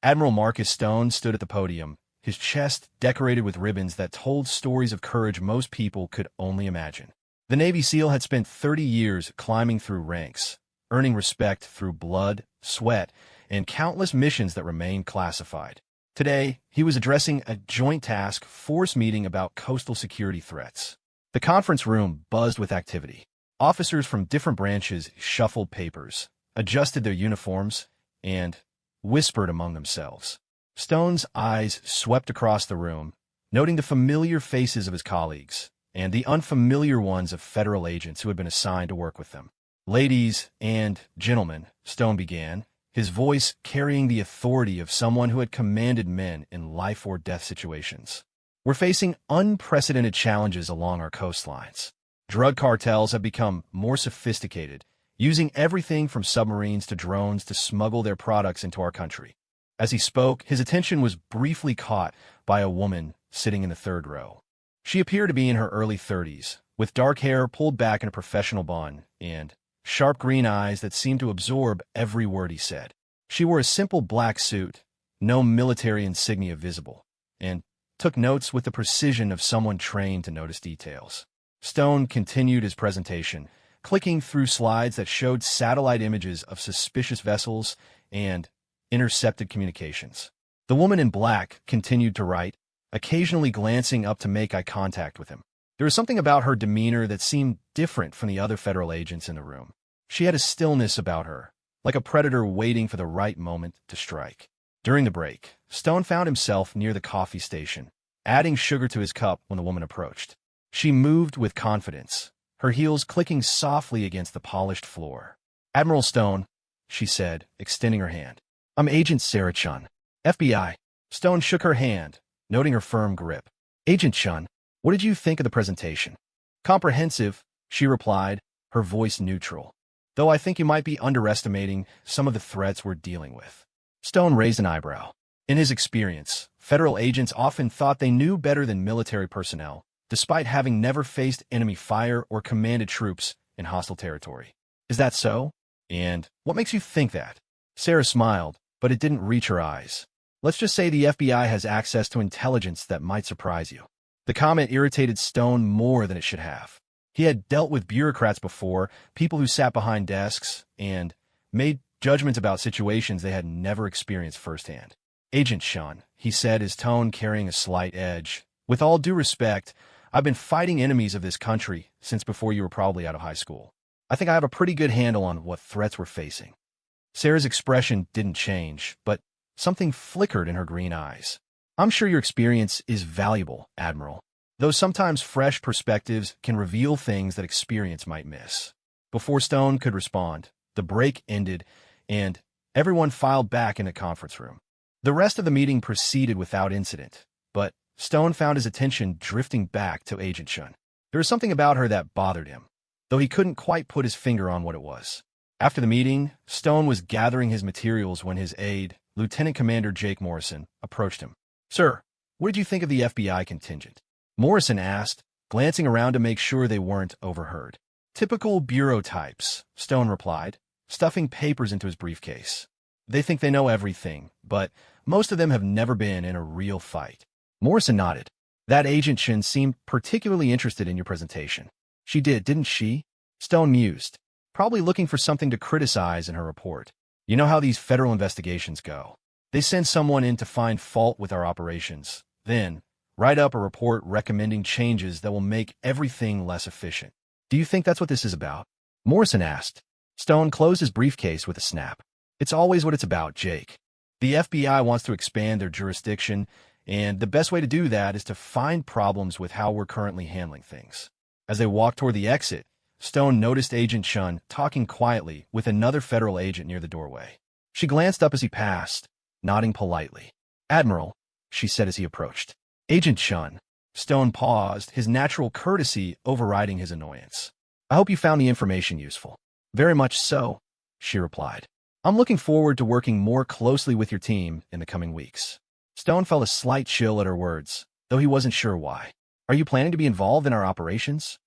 Admiral Marcus Stone stood at the podium, his chest decorated with ribbons that told stories of courage most people could only imagine. The Navy SEAL had spent 30 years climbing through ranks, earning respect through blood, sweat, and countless missions that remained classified. Today, he was addressing a joint task force meeting about coastal security threats. The conference room buzzed with activity. Officers from different branches shuffled papers, adjusted their uniforms, and whispered among themselves. Stone's eyes swept across the room, noting the familiar faces of his colleagues and the unfamiliar ones of federal agents who had been assigned to work with them. "Ladies and gentlemen," Stone began, his voice carrying the authority of someone who had commanded men in life-or-death situations. "We're facing unprecedented challenges along our coastlines. Drug cartels have become more sophisticated, using everything from submarines to drones to smuggle their products into our country." As he spoke, his attention was briefly caught by a woman sitting in the third row. She appeared to be in her early 30s, with dark hair pulled back in a professional bun and sharp green eyes that seemed to absorb every word he said. She wore a simple black suit, no military insignia visible, and took notes with the precision of someone trained to notice details. Stone continued his presentation, clicking through slides that showed satellite images of suspicious vessels and intercepted communications. The woman in black continued to write, occasionally glancing up to make eye contact with him. There was something about her demeanor that seemed different from the other federal agents in the room. She had a stillness about her, like a predator waiting for the right moment to strike. During the break, Stone found himself near the coffee station, adding sugar to his cup when the woman approached. She moved with confidence, her heels clicking softly against the polished floor. "Admiral Stone," she said, extending her hand. "I'm Agent Sarah Chun, FBI." Stone shook her hand, noting her firm grip. "Agent Chun, what did you think of the presentation?" "Comprehensive," she replied, her voice neutral. "Though I think you might be underestimating some of the threats we're dealing with." Stone raised an eyebrow. In his experience, federal agents often thought they knew better than military personnel, despite having never faced enemy fire or commanded troops in hostile territory. "Is that so? And what makes you think that?" Sarah smiled, but it didn't reach her eyes. "Let's just say the FBI has access to intelligence that might surprise you." The comment irritated Stone more than it should have. He had dealt with bureaucrats before, people who sat behind desks and made judgments about situations they had never experienced firsthand. "Agent Chun," he said, his tone carrying a slight edge, "with all due respect, I've been fighting enemies of this country since before you were probably out of high school. I think I have a pretty good handle on what threats we're facing." Sarah's expression didn't change, but something flickered in her green eyes. "I'm sure your experience is valuable, Admiral, though sometimes fresh perspectives can reveal things that experience might miss." Before Stone could respond, the break ended, and everyone filed back in the conference room. The rest of the meeting proceeded without incident, but Stone found his attention drifting back to Agent Chun. There was something about her that bothered him, though he couldn't quite put his finger on what it was. After the meeting, Stone was gathering his materials when his aide, Lieutenant Commander Jake Morrison, approached him. "Sir, what did you think of the FBI contingent?" Morrison asked, glancing around to make sure they weren't overheard. "Typical bureau types," Stone replied, stuffing papers into his briefcase. "They think they know everything, but most of them have never been in a real fight." Morrison nodded. "That Agent Chun seemed particularly interested in your presentation." "She did, didn't she?" Stone mused, probably looking for something to criticize in her report. "You know how these federal investigations go. They send someone in to find fault with our operations, then write up a report recommending changes that will make everything less efficient. Do you think that's what this is about?" Morrison asked. Stone closed his briefcase with a snap. "It's always what it's about, Jake. The FBI wants to expand their jurisdiction, and the best way to do that is to find problems with how we're currently handling things." As they walked toward the exit, Stone noticed Agent Chun talking quietly with another federal agent near the doorway. She glanced up as he passed, nodding politely. "Admiral," she said as he approached. "Agent Chun." Stone paused, his natural courtesy overriding his annoyance. "I hope you found the information useful." "Very much so," she replied. "I'm looking forward to working more closely with your team in the coming weeks." Stone felt a slight chill at her words, though he wasn't sure why. "Are you planning to be involved in our operations?"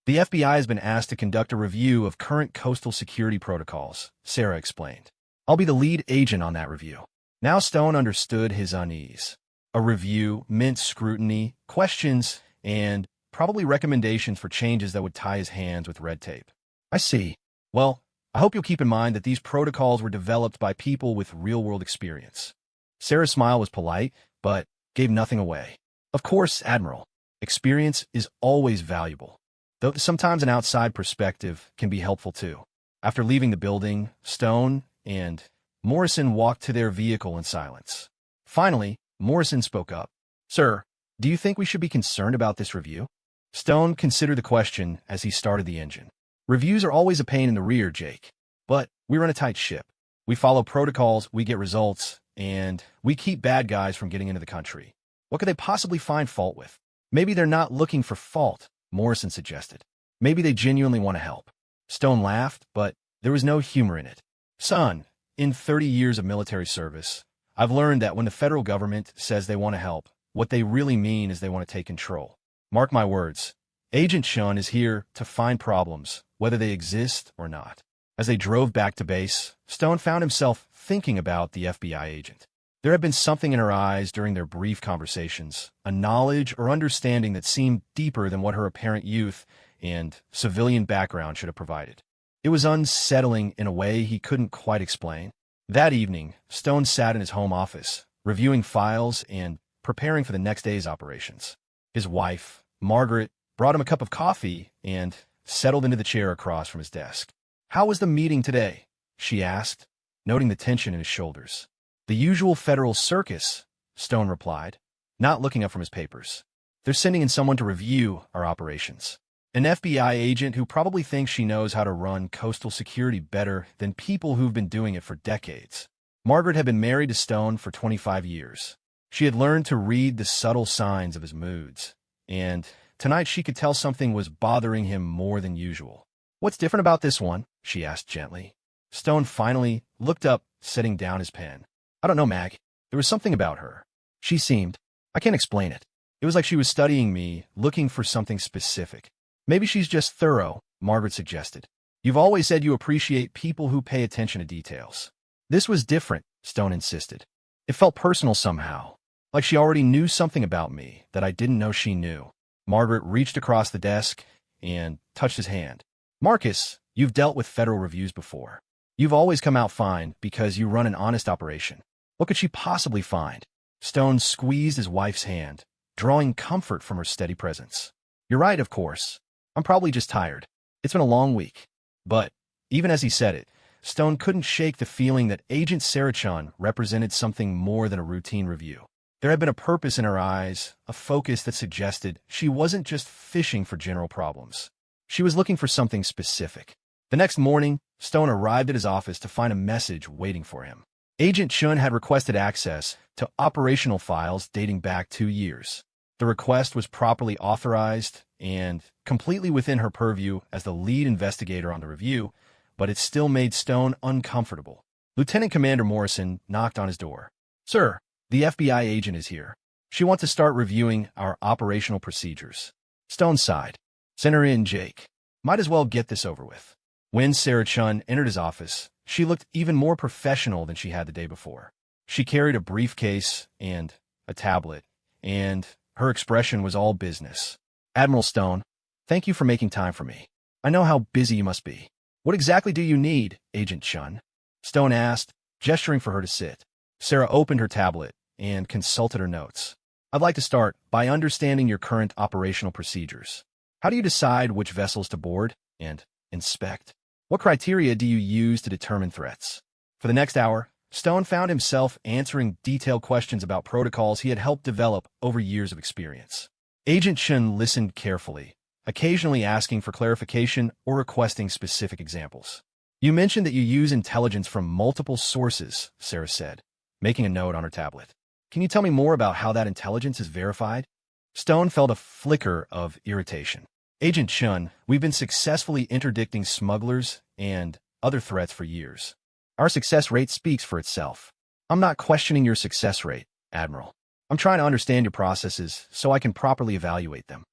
"The FBI has been asked to conduct a review of current coastal security protocols," Sarah explained. "I'll be the lead agent on that review." Now Stone understood his unease. A review meant scrutiny, questions, and probably recommendations for changes that would tie his hands with red tape. I see. Well, I hope you'll keep in mind that these protocols were developed by people with real-world experience. Sarah's smile was polite, but gave nothing away. Of course, Admiral. Experience is always valuable, though sometimes an outside perspective can be helpful too. After leaving the building, Stone and Morrison walked to their vehicle in silence. Finally, Morrison spoke up. Sir, do you think we should be concerned about this review? Stone considered the question as he started the engine. Reviews are always a pain in the rear, Jake. But we run a tight ship. We follow protocols, we get results, and we keep bad guys from getting into the country. What could they possibly find fault with? Maybe they're not looking for fault, Morrison suggested. Maybe they genuinely want to help. Stone laughed, but there was no humor in it. Son, in 30 years of military service, I've learned that when the federal government says they want to help, what they really mean is they want to take control. Mark my words, Agent Chun is here to find problems, whether they exist or not. As they drove back to base, Stone found himself thinking about the FBI agent. There had been something in her eyes during their brief conversations, a knowledge or understanding that seemed deeper than what her apparent youth and civilian background should have provided. It was unsettling in a way he couldn't quite explain. That evening, Stone sat in his home office, reviewing files and preparing for the next day's operations. His wife, Margaret, brought him a cup of coffee and settled into the chair across from his desk. How was the meeting today? She asked, noting the tension in his shoulders. The usual federal circus, Stone replied, not looking up from his papers. They're sending in someone to review our operations. An FBI agent who probably thinks she knows how to run coastal security better than people who've been doing it for decades. Margaret had been married to Stone for 25 years. She had learned to read the subtle signs of his moods, and tonight she could tell something was bothering him more than usual. What's different about this one? She asked gently. Stone finally looked up, setting down his pen. I don't know, Mag. There was something about her. She seemed... I can't explain it. It was like she was studying me, looking for something specific. Maybe she's just thorough, Margaret suggested. You've always said you appreciate people who pay attention to details. This was different, Stone insisted. It felt personal somehow, like she already knew something about me that I didn't know she knew. Margaret reached across the desk and touched his hand. Marcus, you've dealt with federal reviews before. You've always come out fine because you run an honest operation. What could she possibly find? Stone squeezed his wife's hand, drawing comfort from her steady presence. You're right, of course. I'm probably just tired. It's been a long week. But, even as he said it, Stone couldn't shake the feeling that Agent Sarah Chun represented something more than a routine review. There had been a purpose in her eyes, a focus that suggested she wasn't just fishing for general problems. She was looking for something specific. The next morning, Stone arrived at his office to find a message waiting for him. Agent Chun had requested access to operational files dating back 2 years. The request was properly authorized and completely within her purview as the lead investigator on the review, but it still made Stone uncomfortable. Lieutenant Commander Morrison knocked on his door. Sir, the FBI agent is here. She wants to start reviewing our operational procedures. Stone sighed. Send her in, Jake. Might as well get this over with. When Sarah Chun entered his office, she looked even more professional than she had the day before. She carried a briefcase and a tablet, and her expression was all business. Admiral Stone, thank you for making time for me. I know how busy you must be. What exactly do you need, Agent Chun? Stone asked, gesturing for her to sit. Sarah opened her tablet and consulted her notes. I'd like to start by understanding your current operational procedures. How do you decide which vessels to board and inspect? What criteria do you use to determine threats? For the next hour, Stone found himself answering detailed questions about protocols he had helped develop over years of experience. Agent Chun listened carefully, occasionally asking for clarification or requesting specific examples. You mentioned that you use intelligence from multiple sources, Sarah said, making a note on her tablet. Can you tell me more about how that intelligence is verified? Stone felt a flicker of irritation. Agent Chun, we've been successfully interdicting smugglers and other threats for years. Our success rate speaks for itself. I'm not questioning your success rate, Admiral. I'm trying to understand your processes so I can properly evaluate them.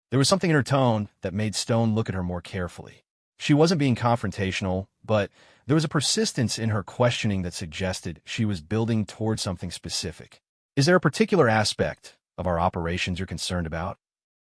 There was something in her tone that made Stone look at her more carefully. She wasn't being confrontational, but There was a persistence in her questioning that suggested she was building towards something specific. Is there a particular aspect of our operations you're concerned about?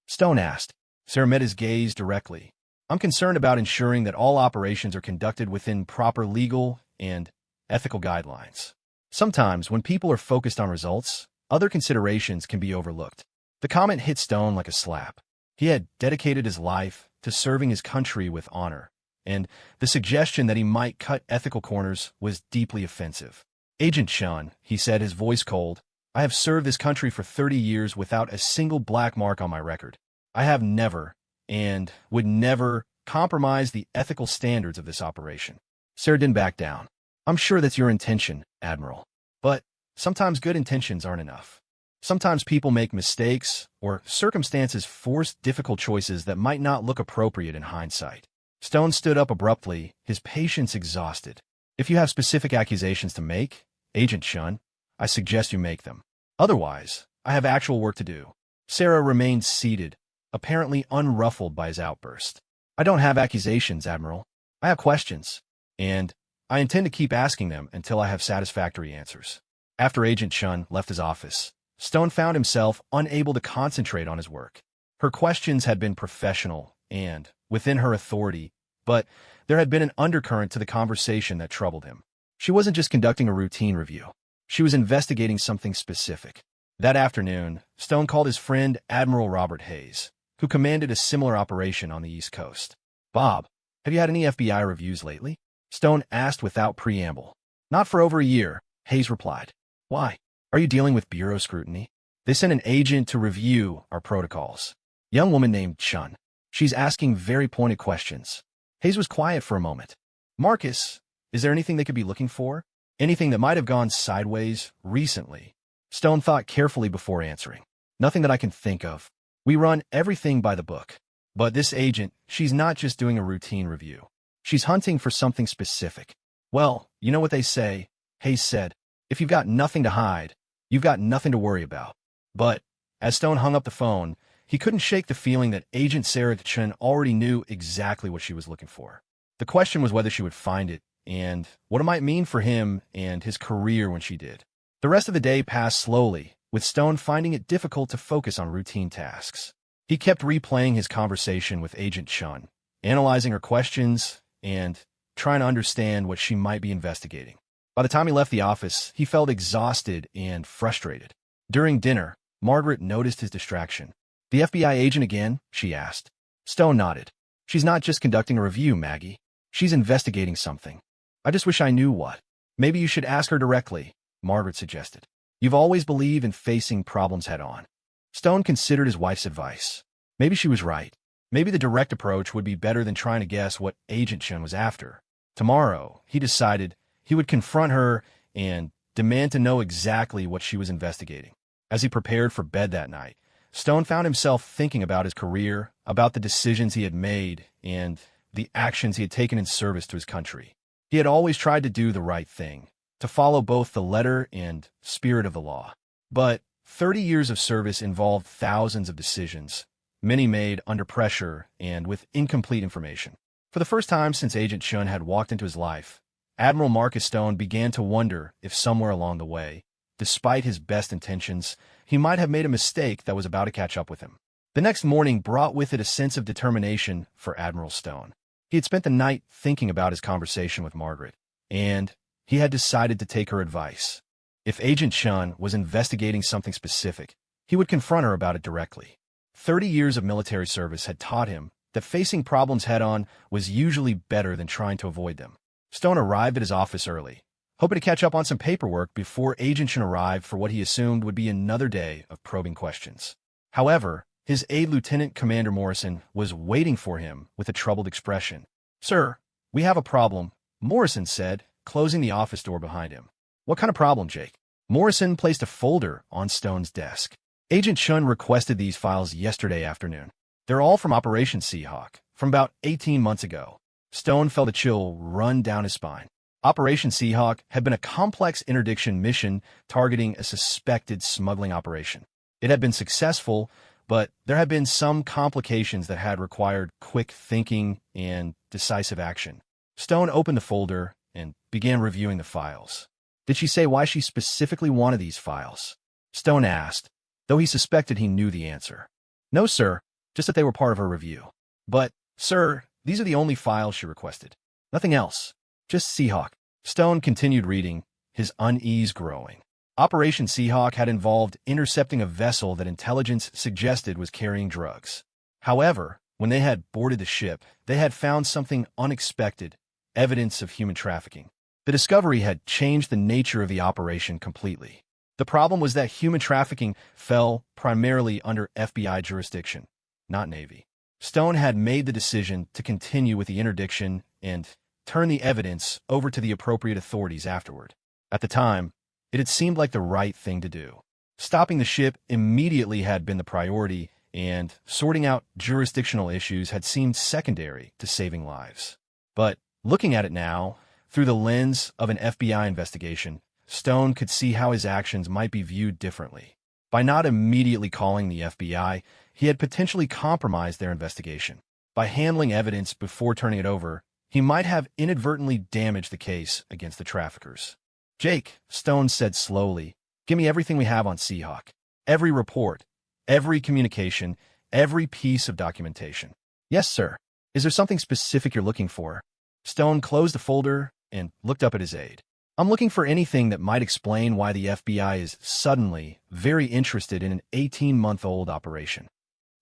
Stone asked. Sarah met his gaze directly. I'm concerned about ensuring that all operations are conducted within proper legal and ethical guidelines. Sometimes, when people are focused on results, other considerations can be overlooked. The comment hit Stone like a slap. He had dedicated his life to serving his country with honor, and the suggestion that he might cut ethical corners was deeply offensive. Agent Chun, he said, his voice cold, I have served this country for 30 years without a single black mark on my record. I have never, and would never, compromise the ethical standards of this operation. Sarah didn't back down. I'm sure that's your intention, Admiral. But sometimes good intentions aren't enough. Sometimes people make mistakes, or circumstances force difficult choices that might not look appropriate in hindsight. Stone stood up abruptly, his patience exhausted. If you have specific accusations to make, Agent Chun, I suggest you make them. Otherwise, I have actual work to do. Sarah remained seated, apparently unruffled by his outburst. I don't have accusations, Admiral. I have questions, and I intend to keep asking them until I have satisfactory answers. After Agent Chun left his office, Stone found himself unable to concentrate on his work. Her questions had been professional and within her authority, but there had been an undercurrent to the conversation that troubled him. She wasn't just conducting a routine review. She was investigating something specific. That afternoon, Stone called his friend Admiral Robert Hayes, who commanded a similar operation on the East Coast. Bob, have you had any FBI reviews lately? Stone asked without preamble. Not for over a year, Hayes replied. Why? Are you dealing with bureau scrutiny? They sent an agent to review our protocols. Young woman named Chun. She's asking very pointed questions. Hayes was quiet for a moment. Marcus, is there anything they could be looking for? Anything that might have gone sideways recently? Stone thought carefully before answering. Nothing that I can think of. We run everything by the book. But this agent, she's not just doing a routine review. She's hunting for something specific. Well, you know what they say, Hayes said. If you've got nothing to hide, you've got nothing to worry about. But, as Stone hung up the phone, he couldn't shake the feeling that Agent Sarah Chun already knew exactly what she was looking for. The question was whether she would find it, and what it might mean for him and his career when she did. The rest of the day passed slowly, with Stone finding it difficult to focus on routine tasks. He kept replaying his conversation with Agent Chun, analyzing her questions, and trying to understand what she might be investigating. By the time he left the office, he felt exhausted and frustrated. During dinner, Margaret noticed his distraction. The FBI agent again? She asked. Stone nodded. She's not just conducting a review, Maggie. She's investigating something. I just wish I knew what. Maybe you should ask her directly, Margaret suggested. You've always believed in facing problems head-on. Stone considered his wife's advice. Maybe she was right. Maybe the direct approach would be better than trying to guess what Agent Chun was after. Tomorrow, he decided, he would confront her and demand to know exactly what she was investigating. As he prepared for bed that night, Stone found himself thinking about his career, about the decisions he had made, and the actions he had taken in service to his country. He had always tried to do the right thing, to follow both the letter and spirit of the law. But 30 years of service involved thousands of decisions, many made under pressure and with incomplete information. For the first time since Agent Chun had walked into his life, Admiral Marcus Stone began to wonder if somewhere along the way, despite his best intentions, he might have made a mistake that was about to catch up with him. The next morning brought with it a sense of determination for Admiral Stone. He had spent the night thinking about his conversation with Margaret, and he had decided to take her advice. If Agent Chun was investigating something specific, he would confront her about it directly. 30 years of military service had taught him that facing problems head-on was usually better than trying to avoid them. Stone arrived at his office early, hoping to catch up on some paperwork before Agent Chun arrived for what he assumed would be another day of probing questions. However, his aide Lieutenant Commander Morrison was waiting for him with a troubled expression. Sir, we have a problem, Morrison said, closing the office door behind him. What kind of problem, Jake? Morrison placed a folder on Stone's desk. Agent Chun requested these files yesterday afternoon. They're all from Operation Seahawk, from about 18 months ago. Stone felt a chill run down his spine. Operation Seahawk had been a complex interdiction mission targeting a suspected smuggling operation. It had been successful, but there had been some complications that had required quick thinking and decisive action. Stone opened the folder and began reviewing the files. Did she say why she specifically wanted these files? Stone asked, though he suspected he knew the answer. No, sir, just that they were part of her review. But, sir, these are the only files she requested. Nothing else. Just Seahawk. Stone continued reading, his unease growing. Operation Seahawk had involved intercepting a vessel that intelligence suggested was carrying drugs. However, when they had boarded the ship, they had found something unexpected, evidence of human trafficking. The discovery had changed the nature of the operation completely. The problem was that human trafficking fell primarily under FBI jurisdiction, not Navy. Stone had made the decision to continue with the interdiction and turn the evidence over to the appropriate authorities afterward. At the time, it had seemed like the right thing to do. Stopping the ship immediately had been the priority, and sorting out jurisdictional issues had seemed secondary to saving lives. But looking at it now, through the lens of an FBI investigation, Stone could see how his actions might be viewed differently. By not immediately calling the FBI, he had potentially compromised their investigation. By handling evidence before turning it over, he might have inadvertently damaged the case against the traffickers. Jake, Stone said slowly, give me everything we have on Seahawk. Every report, every communication, every piece of documentation. Yes, sir. Is there something specific you're looking for? Stone closed the folder and looked up at his aide. I'm looking for anything that might explain why the FBI is suddenly very interested in an 18-month-old operation.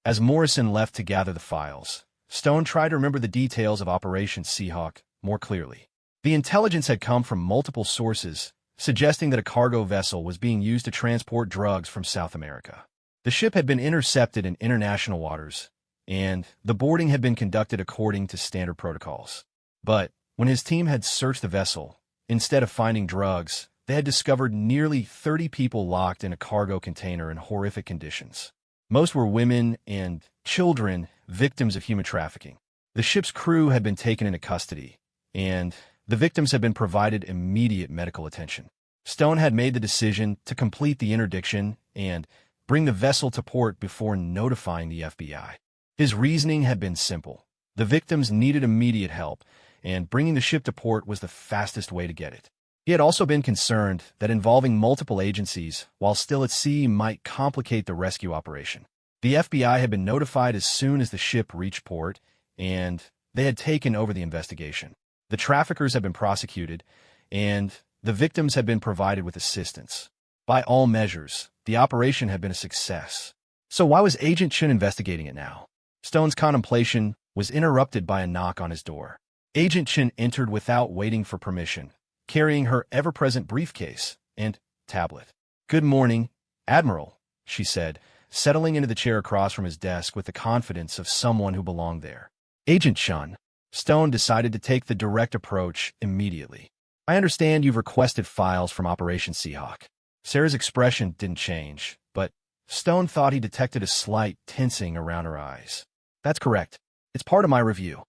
As Morrison left to gather the files, Stone tried to remember the details of Operation Seahawk more clearly. The intelligence had come from multiple sources, suggesting that a cargo vessel was being used to transport drugs from South America. The ship had been intercepted in international waters, and the boarding had been conducted according to standard protocols. But when his team had searched the vessel, instead of finding drugs, they had discovered nearly 30 people locked in a cargo container in horrific conditions. Most were women and children, victims of human trafficking. The ship's crew had been taken into custody, and the victims had been provided immediate medical attention. Stone had made the decision to complete the interdiction and bring the vessel to port before notifying the FBI. His reasoning had been simple. The victims needed immediate help, and bringing the ship to port was the fastest way to get it. He had also been concerned that involving multiple agencies while still at sea might complicate the rescue operation. The FBI had been notified as soon as the ship reached port, and they had taken over the investigation. The traffickers had been prosecuted, and the victims had been provided with assistance. By all measures, the operation had been a success. So why was Agent Chen investigating it now? Stone's contemplation was interrupted by a knock on his door. Agent Chen entered without waiting for permission, carrying her ever-present briefcase and tablet. Good morning, Admiral, she said, settling into the chair across from his desk with the confidence of someone who belonged there. Agent Chen. Stone decided to take the direct approach immediately. I understand you've requested files from Operation Seahawk. Sarah's expression didn't change, but Stone thought he detected a slight tensing around her eyes. That's correct. It's part of my review.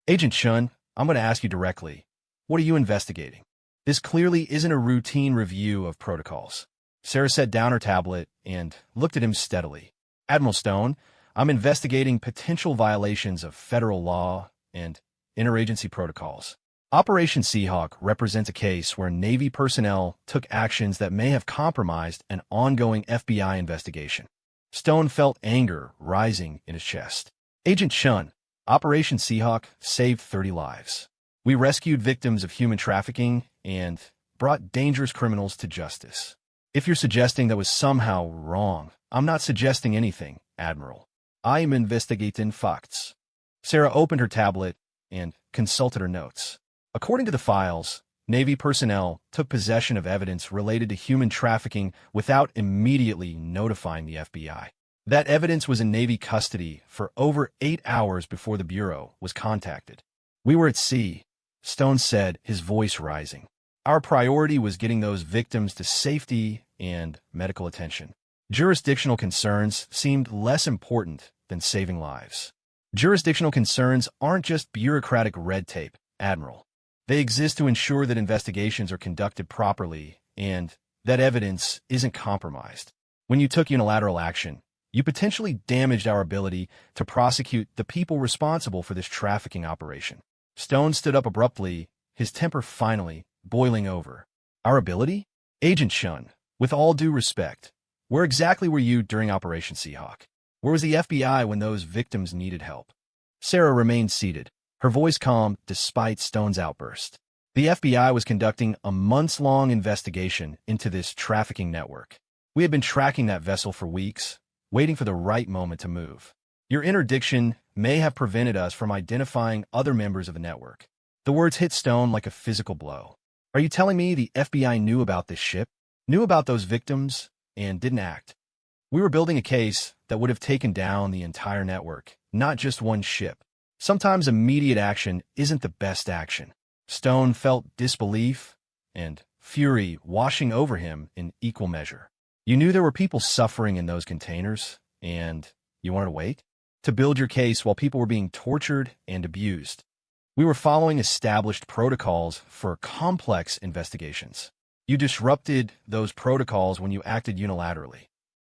Agent Chen, I'm going to ask you directly. What are you investigating? This clearly isn't a routine review of protocols. Sarah set down her tablet and looked at him steadily. Admiral Stone, I'm investigating potential violations of federal law and interagency protocols. Operation Seahawk represents a case where Navy personnel took actions that may have compromised an ongoing FBI investigation. Stone felt anger rising in his chest. Agent Chen, Operation Seahawk saved 30 lives. We rescued victims of human trafficking and brought dangerous criminals to justice. If you're suggesting that was somehow wrong, I'm not suggesting anything, Admiral. I am investigating facts. Sarah opened her tablet and consulted her notes. According to the files, Navy personnel took possession of evidence related to human trafficking without immediately notifying the FBI. That evidence was in Navy custody for over 8 hours before the Bureau was contacted. We were at sea, Stone said, his voice rising. Our priority was getting those victims to safety and medical attention. Jurisdictional concerns seemed less important than saving lives. Jurisdictional concerns aren't just bureaucratic red tape, Admiral. They exist to ensure that investigations are conducted properly and that evidence isn't compromised. When you took unilateral action, you potentially damaged our ability to prosecute the people responsible for this trafficking operation. Stone stood up abruptly, his temper finally boiling over. Our ability? Agent Shun, with all due respect, where exactly were you during Operation Seahawk? Where was the FBI when those victims needed help? Sarah remained seated, her voice calm despite Stone's outburst. The FBI was conducting a months-long investigation into this trafficking network. We had been tracking that vessel for weeks, waiting for the right moment to move. Your interdiction may have prevented us from identifying other members of the network. The words hit Stone like a physical blow. Are you telling me the FBI knew about this ship, knew about those victims, and didn't act? We were building a case that would have taken down the entire network, not just one ship. Sometimes immediate action isn't the best action. Stone felt disbelief and fury washing over him in equal measure. You knew there were people suffering in those containers, and you wanted to wait? To build your case while people were being tortured and abused. We were following established protocols for complex investigations. You disrupted those protocols when you acted unilaterally.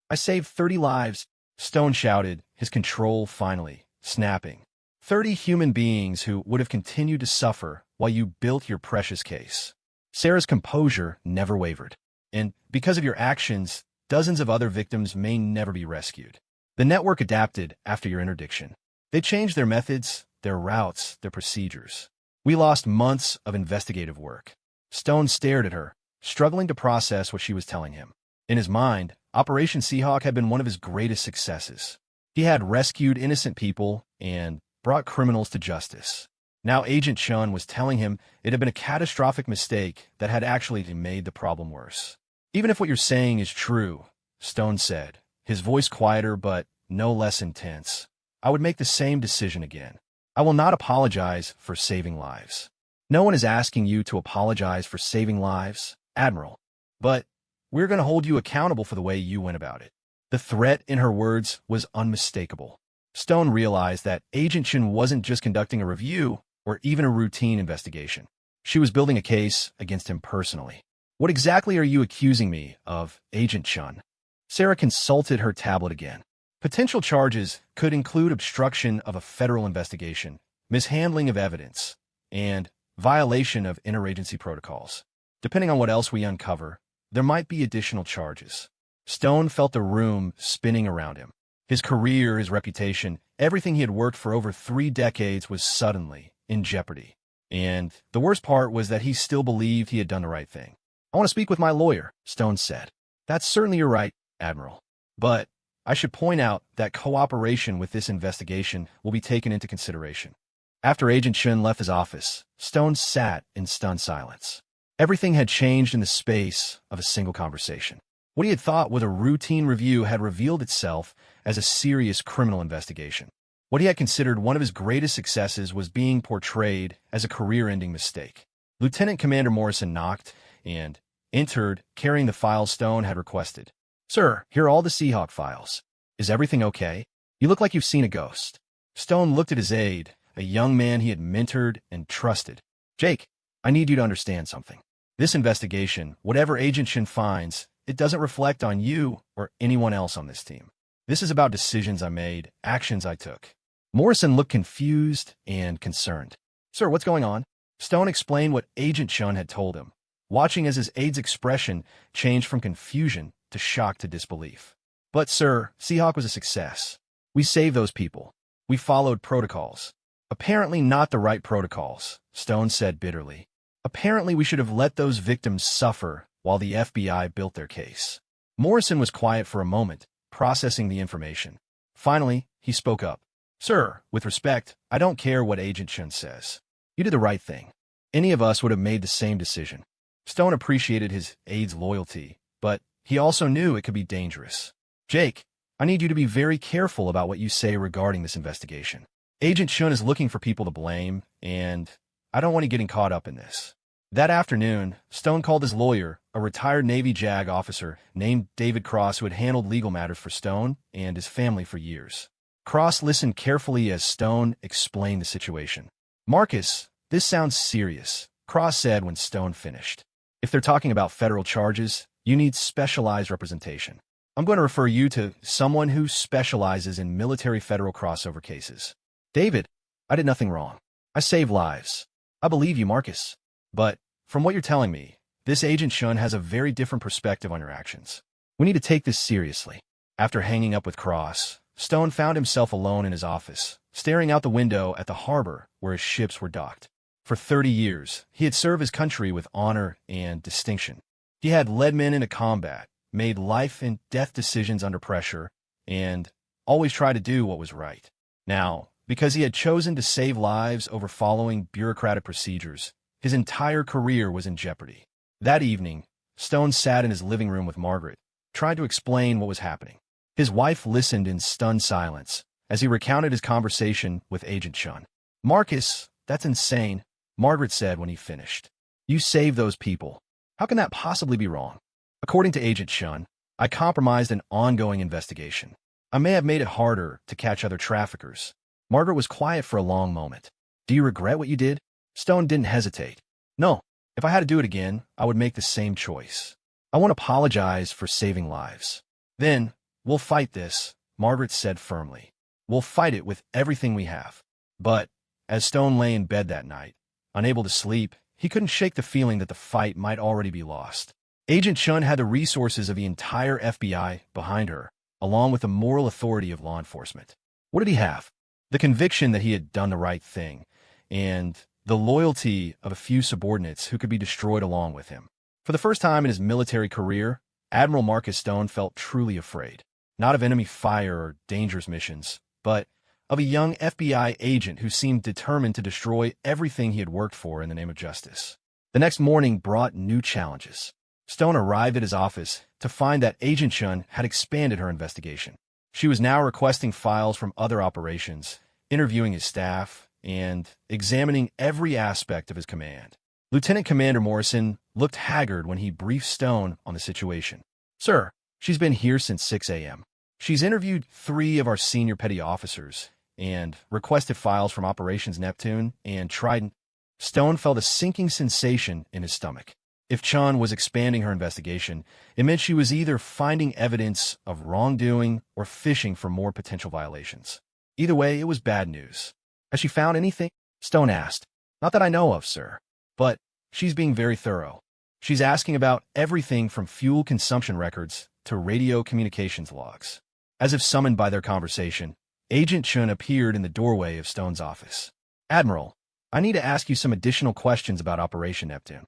I saved 30 lives, Stone shouted, his control finally snapping. 30 human beings who would have continued to suffer while you built your precious case. Sarah's composure never wavered. And because of your actions, dozens of other victims may never be rescued. The network adapted after your interdiction. They changed their methods, their routes, their procedures. We lost months of investigative work. Stone stared at her, struggling to process what she was telling him. In his mind, Operation Seahawk had been one of his greatest successes. He had rescued innocent people and brought criminals to justice. Now Agent Shun was telling him it had been a catastrophic mistake that had actually made the problem worse. Even if what you're saying is true, Stone said, his voice quieter but no less intense, I would make the same decision again. I will not apologize for saving lives. No one is asking you to apologize for saving lives, Admiral. But we're going to hold you accountable for the way you went about it. The threat in her words was unmistakable. Stone realized that Agent Shun wasn't just conducting a review or even a routine investigation. She was building a case against him personally. What exactly are you accusing me of, Agent Shun? Sarah consulted her tablet again. Potential charges could include obstruction of a federal investigation, mishandling of evidence, and violation of interagency protocols. Depending on what else we uncover, there might be additional charges. Stone felt the room spinning around him. His career, his reputation, everything he had worked for over 3 decades was suddenly in jeopardy. And the worst part was that he still believed he had done the right thing. I want to speak with my lawyer, Stone said. That's certainly your right, Admiral. But I should point out that cooperation with this investigation will be taken into consideration. After Agent Shun left his office, Stone sat in stunned silence. Everything had changed in the space of a single conversation. What he had thought was a routine review had revealed itself as a serious criminal investigation. What he had considered one of his greatest successes was being portrayed as a career-ending mistake. Lieutenant Commander Morrison knocked and entered, carrying the files Stone had requested. Sir, here are all the Seahawk files. Is everything okay? You look like you've seen a ghost. Stone looked at his aide, a young man he had mentored and trusted. Jake, I need you to understand something. This investigation, whatever Agent Shun finds, it doesn't reflect on you or anyone else on this team. This is about decisions I made, actions I took. Morrison looked confused and concerned. Sir, what's going on? Stone explained what Agent Shun had told him, watching as his aide's expression changed from confusion to shock to disbelief. But, sir, Seahawk was a success. We saved those people. We followed protocols. Apparently not the right protocols, Stone said bitterly. Apparently we should have let those victims suffer while the FBI built their case. Morrison was quiet for a moment, processing the information. Finally, he spoke up. Sir, with respect, I don't care what Agent Shun says. You did the right thing. Any of us would have made the same decision. Stone appreciated his aide's loyalty, but he also knew it could be dangerous. Jake, I need you to be very careful about what you say regarding this investigation. Agent Shun is looking for people to blame, and I don't want you getting caught up in this. That afternoon, Stone called his lawyer, a retired Navy JAG officer named David Cross, who had handled legal matters for Stone and his family for years. Cross listened carefully as Stone explained the situation. Marcus, this sounds serious, Cross said when Stone finished. If they're talking about federal charges, you need specialized representation. I'm going to refer you to someone who specializes in military federal crossover cases. David, I did nothing wrong. I saved lives. I believe you, Marcus. But from what you're telling me, this Agent Shun has a very different perspective on your actions. We need to take this seriously. After hanging up with Cross, Stone found himself alone in his office, staring out the window at the harbor where his ships were docked. For 30 years, he had served his country with honor and distinction. He had led men into combat, made life and death decisions under pressure, and always tried to do what was right. Now, because he had chosen to save lives over following bureaucratic procedures, his entire career was in jeopardy. That evening, Stone sat in his living room with Margaret, trying to explain what was happening. His wife listened in stunned silence as he recounted his conversation with Agent Shun. "Marcus, that's insane," Margaret said when he finished. "You saved those people. How can that possibly be wrong?" "According to Agent Shun, I compromised an ongoing investigation. I may have made it harder to catch other traffickers." Margaret was quiet for a long moment. "Do you regret what you did?" Stone didn't hesitate. "No. If I had to do it again, I would make the same choice. I won't apologize for saving lives." "Then, we'll fight this," Margaret said firmly. "We'll fight it with everything we have." But, as Stone lay in bed that night, unable to sleep, he couldn't shake the feeling that the fight might already be lost. Agent Shun had the resources of the entire FBI behind her, along with the moral authority of law enforcement. What did he have? The conviction that he had done the right thing, and the loyalty of a few subordinates who could be destroyed along with him. For the first time in his military career, Admiral Marcus Stone felt truly afraid, not of enemy fire or dangerous missions, but of a young FBI agent who seemed determined to destroy everything he had worked for in the name of justice. The next morning brought new challenges. Stone arrived at his office to find that Agent Shun had expanded her investigation. She was now requesting files from other operations, interviewing his staff, and examining every aspect of his command. Lieutenant Commander Morrison looked haggard when he briefed Stone on the situation. "Sir, she's been here since 6 a.m. She's interviewed 3 of our senior petty officers and requested files from Operations Neptune and Trident." Stone felt a sinking sensation in his stomach. If Chun was expanding her investigation, it meant she was either finding evidence of wrongdoing or fishing for more potential violations. Either way, it was bad news. "Has she found anything?" Stone asked. "Not that I know of, sir. But she's being very thorough. She's asking about everything from fuel consumption records to radio communications logs." As if summoned by their conversation, Agent Chun appeared in the doorway of Stone's office. "Admiral, I need to ask you some additional questions about Operation Neptune."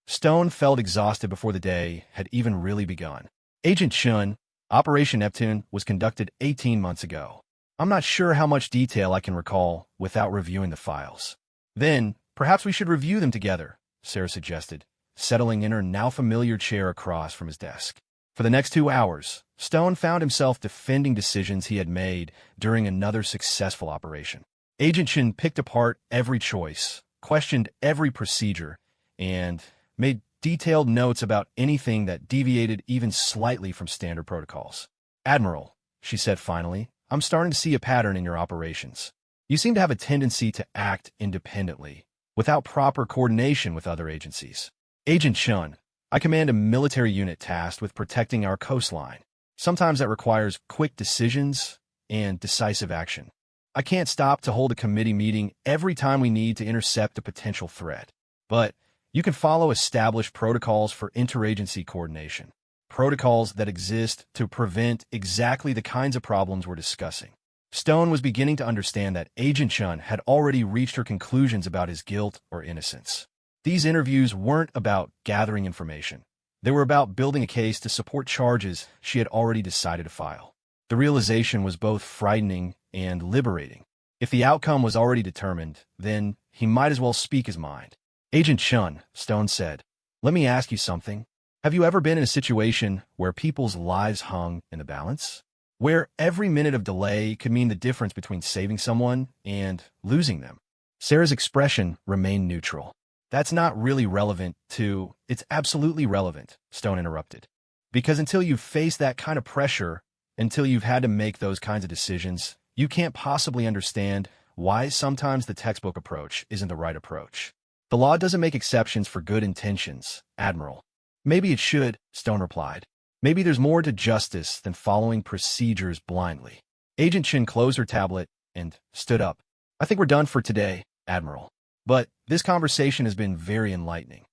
Stone felt exhausted before the day had even really begun. "Agent Chun, Operation Neptune was conducted 18 months ago. I'm not sure how much detail I can recall without reviewing the files." "Then, perhaps we should review them together," Sarah suggested, settling in her now familiar chair across from his desk. For the next 2 hours, Stone found himself defending decisions he had made during another successful operation. Agent Chin picked apart every choice, questioned every procedure, and made detailed notes about anything that deviated even slightly from standard protocols. "Admiral," she said finally, "I'm starting to see a pattern in your operations. You seem to have a tendency to act independently, without proper coordination with other agencies." "Agent Chun, I command a military unit tasked with protecting our coastline. Sometimes that requires quick decisions and decisive action. I can't stop to hold a committee meeting every time we need to intercept a potential threat. But you can follow established protocols for interagency coordination, protocols that exist to prevent exactly the kinds of problems we're discussing." Stone was beginning to understand that Agent Chun had already reached her conclusions about his guilt or innocence. These interviews weren't about gathering information. They were about building a case to support charges she had already decided to file. The realization was both frightening and liberating. If the outcome was already determined, then he might as well speak his mind. "Agent Chun," Stone said, "let me ask you something. Have you ever been in a situation where people's lives hung in the balance? Where every minute of delay could mean the difference between saving someone and losing them?" Sarah's expression remained neutral. "That's not really relevant to—" "It's absolutely relevant," Stone interrupted. "Because until you've faced that kind of pressure, until you've had to make those kinds of decisions, you can't possibly understand why sometimes the textbook approach isn't the right approach. The law doesn't make exceptions for good intentions, Admiral." "Maybe it should," Stone replied. "Maybe there's more to justice than following procedures blindly." Agent Chin closed her tablet and stood up. "I think we're done for today, Admiral." But this conversation has been very enlightening.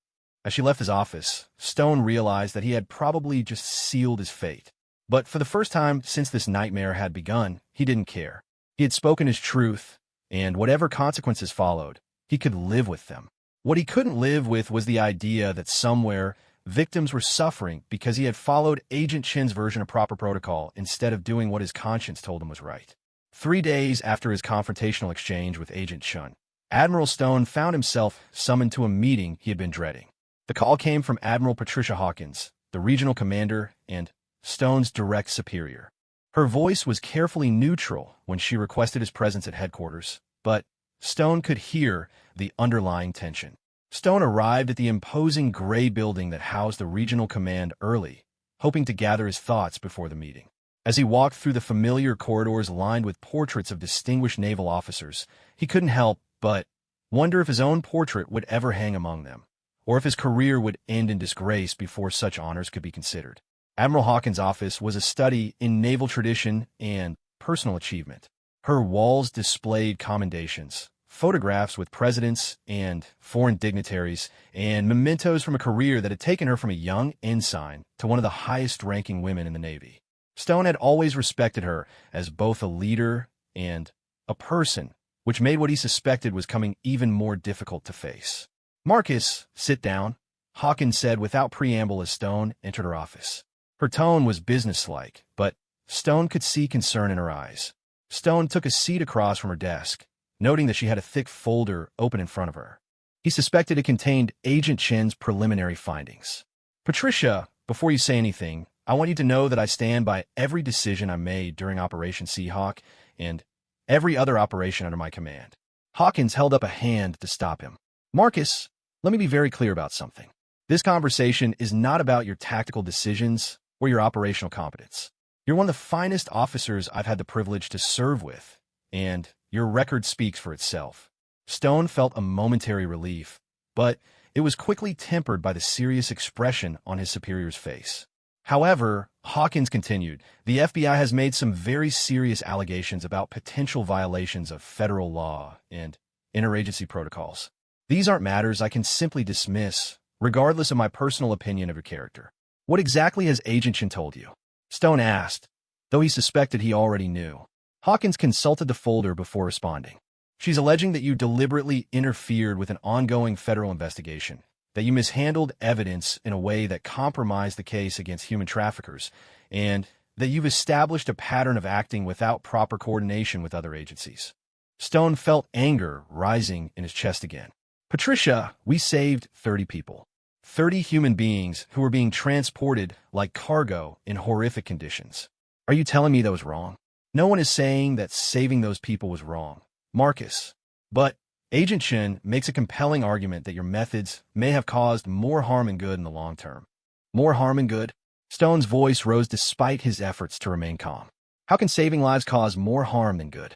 As she left his office, Stone realized that he had probably just sealed his fate. But for the first time since this nightmare had begun, he didn't care. He had spoken his truth, and whatever consequences followed, he could live with them. What he couldn't live with was the idea that somewhere victims were suffering because he had followed Agent Chin's version of proper protocol instead of doing what his conscience told him was right. 3 days after his confrontational exchange with Agent Chun, Admiral Stone found himself summoned to a meeting he had been dreading. The call came from Admiral Patricia Hawkins, the regional commander and Stone's direct superior. Her voice was carefully neutral when she requested his presence at headquarters, but Stone could hear the underlying tension. Stone arrived at the imposing gray building that housed the regional command early, hoping to gather his thoughts before the meeting. As he walked through the familiar corridors lined with portraits of distinguished naval officers, he couldn't help but wonder if his own portrait would ever hang among them, or if his career would end in disgrace before such honors could be considered. Admiral Hawkins' office was a study in naval tradition and personal achievement. Her walls displayed commendations, photographs with presidents and foreign dignitaries, and mementos from a career that had taken her from a young ensign to one of the highest-ranking women in the Navy. Stone had always respected her as both a leader and a person, which made what he suspected was coming even more difficult to face. "Marcus, sit down," Hawkins said without preamble as Stone entered her office. Her tone was businesslike, but Stone could see concern in her eyes. Stone took a seat across from her desk, noting that she had a thick folder open in front of her. He suspected it contained Agent Chin's preliminary findings. "Patricia, before you say anything, I want you to know that I stand by every decision I made during Operation Seahawk and every other operation under my command." Hawkins held up a hand to stop him. "Marcus, let me be very clear about something. This conversation is not about your tactical decisions or your operational competence. You're one of the finest officers I've had the privilege to serve with, and your record speaks for itself." Stone felt a momentary relief, but it was quickly tempered by the serious expression on his superior's face. However, Hawkins continued, "The FBI has made some very serious allegations about potential violations of federal law and interagency protocols. These aren't matters I can simply dismiss, regardless of my personal opinion of your character." "What exactly has Agent Chin told you?" Stone asked, though he suspected he already knew. Hawkins consulted the folder before responding. "She's alleging that you deliberately interfered with an ongoing federal investigation, that you mishandled evidence in a way that compromised the case against human traffickers, and that you've established a pattern of acting without proper coordination with other agencies." Stone felt anger rising in his chest again. "Patricia, we saved 30 people. 30 human beings who were being transported like cargo in horrific conditions. Are you telling me that was wrong?" "No one is saying that saving those people was wrong, Marcus. But Agent Chin makes a compelling argument that your methods may have caused more harm than good in the long term." "More harm than good?" Stone's voice rose despite his efforts to remain calm. "How can saving lives cause more harm than good?"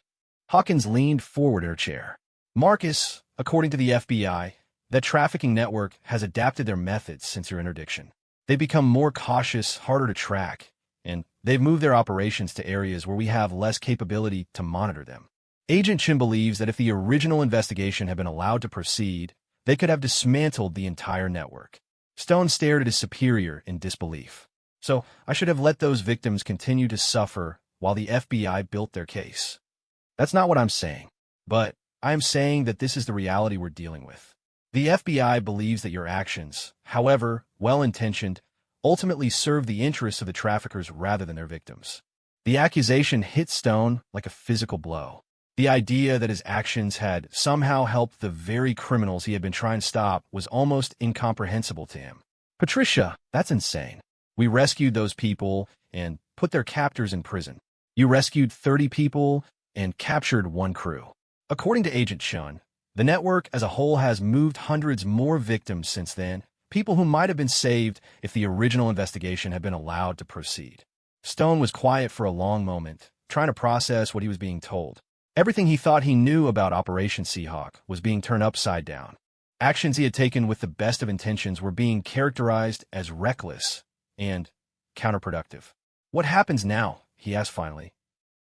Hawkins leaned forward in her chair. "Marcus, according to the FBI, that trafficking network has adapted their methods since your interdiction. They've become more cautious, harder to track, and they've moved their operations to areas where we have less capability to monitor them. Agent Chin believes that if the original investigation had been allowed to proceed, they could have dismantled the entire network." Stone stared at his superior in disbelief. "So I should have let those victims continue to suffer while the FBI built their case?" "That's not what I'm saying, but I am saying that this is the reality we're dealing with. The FBI believes that your actions, however well-intentioned, ultimately serve the interests of the traffickers rather than their victims." The accusation hit Stone like a physical blow. The idea that his actions had somehow helped the very criminals he had been trying to stop was almost incomprehensible to him. "Patricia, that's insane. We rescued those people and put their captors in prison. You rescued 30 people and captured 1 crew. According to Agent Chun, the network as a whole has moved hundreds more victims since then, people who might have been saved if the original investigation had been allowed to proceed." Stone was quiet for a long moment, trying to process what he was being told. Everything he thought he knew about Operation Seahawk was being turned upside down. Actions he had taken with the best of intentions were being characterized as reckless and counterproductive. "What happens now?" he asked finally.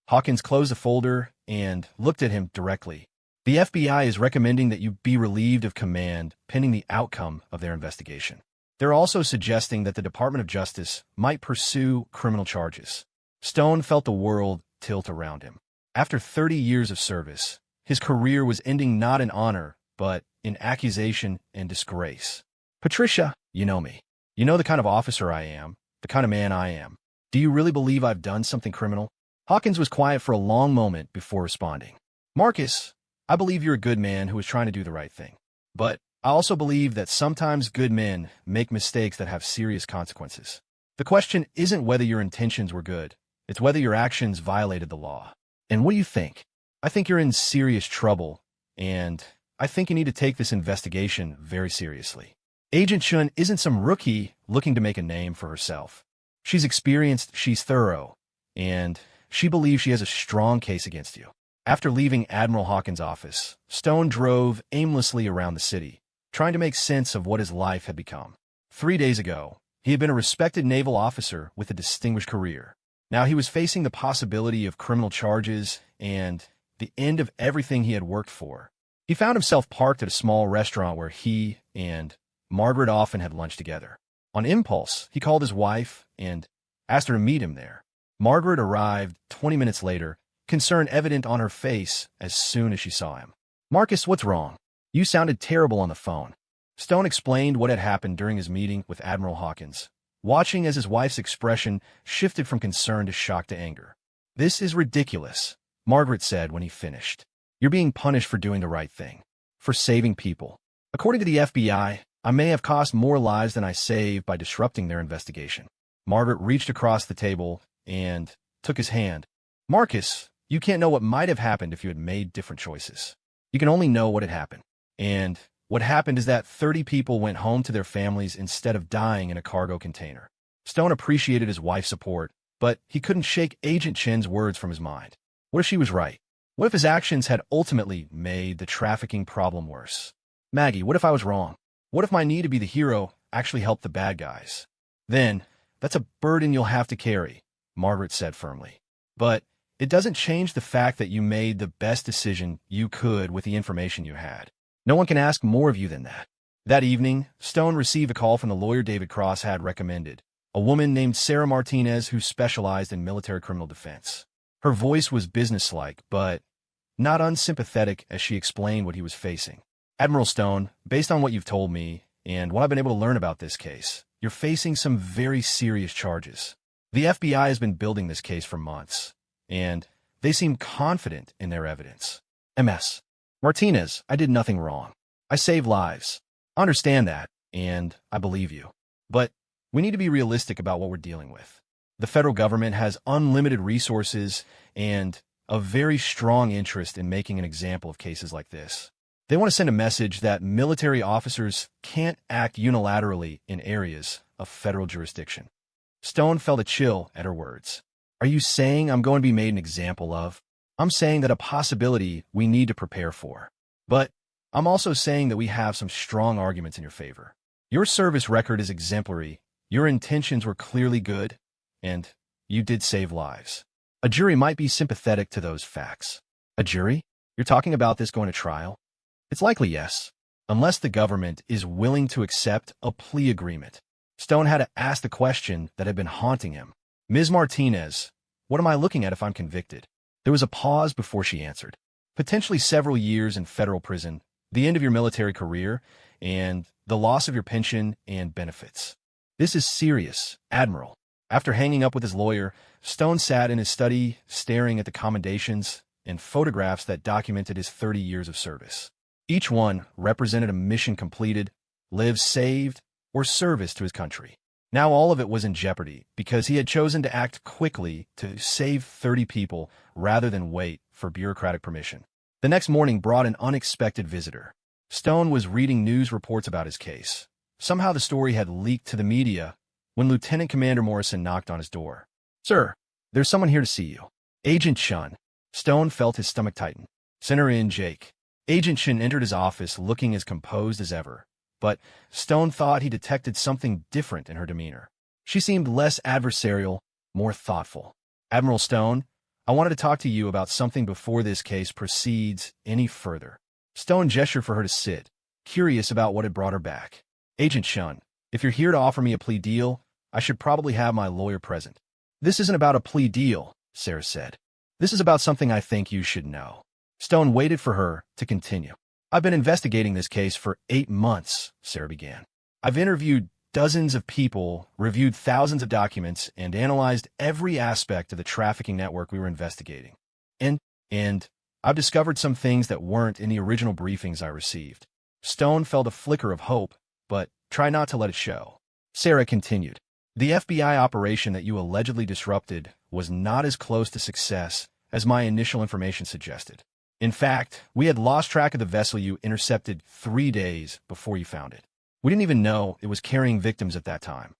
Hawkins closed the folder and looked at him directly. The FBI is recommending that you be relieved of command pending the outcome of their investigation. They're also suggesting that the Department of Justice might pursue criminal charges. Stone felt the world tilt around him. After 30 years of service, his career was ending not in honor, but in accusation and disgrace. Patricia, you know me. You know the kind of officer I am, the kind of man I am. Do you really believe I've done something criminal? Hawkins was quiet for a long moment before responding. Marcus, I believe you're a good man who is trying to do the right thing. But I also believe that sometimes good men make mistakes that have serious consequences. The question isn't whether your intentions were good. It's whether your actions violated the law. And what do you think? I think you're in serious trouble, and I think you need to take this investigation very seriously. Agent Chun isn't some rookie looking to make a name for herself. She's experienced, she's thorough, and she believes she has a strong case against you. After leaving Admiral Hawkins' office, Stone drove aimlessly around the city, trying to make sense of what his life had become. 3 days ago, he had been a respected naval officer with a distinguished career. Now he was facing the possibility of criminal charges and the end of everything he had worked for. He found himself parked at a small restaurant where he and Margaret often had lunch together. On impulse, he called his wife and asked her to meet him there. Margaret arrived 20 minutes later, concern evident on her face as soon as she saw him. "Marcus, what's wrong? You sounded terrible on the phone." Stone explained what had happened during his meeting with Admiral Hawkins, watching as his wife's expression shifted from concern to shock to anger. "This is ridiculous," Margaret said when he finished. "You're being punished for doing the right thing, for saving people. According to the FBI, I may have cost more lives than I saved by disrupting their investigation." Margaret reached across the table and took his hand. "Marcus, you can't know what might have happened if you had made different choices. You can only know what had happened. And what happened is that 30 people went home to their families instead of dying in a cargo container." Stone appreciated his wife's support, but he couldn't shake Agent Chen's words from his mind. What if she was right? What if his actions had ultimately made the trafficking problem worse? "Maggie, what if I was wrong? What if my need to be the hero actually helped the bad guys?" "Then, that's a burden you'll have to carry," Margaret said firmly. "But it doesn't change the fact that you made the best decision you could with the information you had. No one can ask more of you than that." That evening, Stone received a call from the lawyer David Cross had recommended, a woman named Sarah Martinez who specialized in military criminal defense. Her voice was businesslike, but not unsympathetic as she explained what he was facing. "Admiral Stone, based on what you've told me and what I've been able to learn about this case, you're facing some very serious charges. The FBI has been building this case for months, and they seem confident in their evidence." "MS. Martinez, I did nothing wrong. I saved lives. I understand that, and I believe you. But we need to be realistic about what we're dealing with. The federal government has unlimited resources and a very strong interest in making an example of cases like this. They want to send a message that military officers can't act unilaterally in areas of federal jurisdiction." Stone felt a chill at her words. "Are you saying I'm going to be made an example of? I'm saying that a possibility we need to prepare for. But I'm also saying that we have some strong arguments in your favor. Your service record is exemplary, your intentions were clearly good, and you did save lives. A jury might be sympathetic to those facts." "A jury? You're talking about this going to trial?" "It's likely yes, unless the government is willing to accept a plea agreement." Stone had to ask the question that had been haunting him. "Ms. Martinez, what am I looking at if I'm convicted?" There was a pause before she answered. "Potentially several years in federal prison, the end of your military career, and the loss of your pension and benefits." "This is serious, Admiral." After hanging up with his lawyer, Stone sat in his study, staring at the commendations and photographs that documented his 30 years of service. Each one represented a mission completed, lives saved, or service to his country. Now all of it was in jeopardy because he had chosen to act quickly to save 30 people rather than wait for bureaucratic permission. The next morning brought an unexpected visitor. Stone was reading news reports about his case. Somehow the story had leaked to the media when Lieutenant Commander Morrison knocked on his door. "Sir, there's someone here to see you." "Agent Chun." Stone felt his stomach tighten. "Send her in, Jake." Agent Chun entered his office looking as composed as ever, but Stone thought he detected something different in her demeanor. She seemed less adversarial, more thoughtful. "Admiral Stone, I wanted to talk to you about something before this case proceeds any further. Stone gestured for her to sit, curious about what had brought her back. Agent Shun, if you're here to offer me a plea deal, I should probably have my lawyer present. This isn't about a plea deal, Sarah said. This is about something I think you should know. Stone waited for her to continue. I've been investigating this case for 8 months, Sarah began. I've interviewed dozens of people, reviewed thousands of documents, and analyzed every aspect of the trafficking network we were investigating. And I've discovered some things that weren't in the original briefings I received. Stone felt a flicker of hope, but tried not to let it show. Sarah continued. The FBI operation that you allegedly disrupted was not as close to success as my initial information suggested. In fact, we had lost track of the vessel you intercepted 3 days before you found it. We didn't even know it was carrying victims at that time.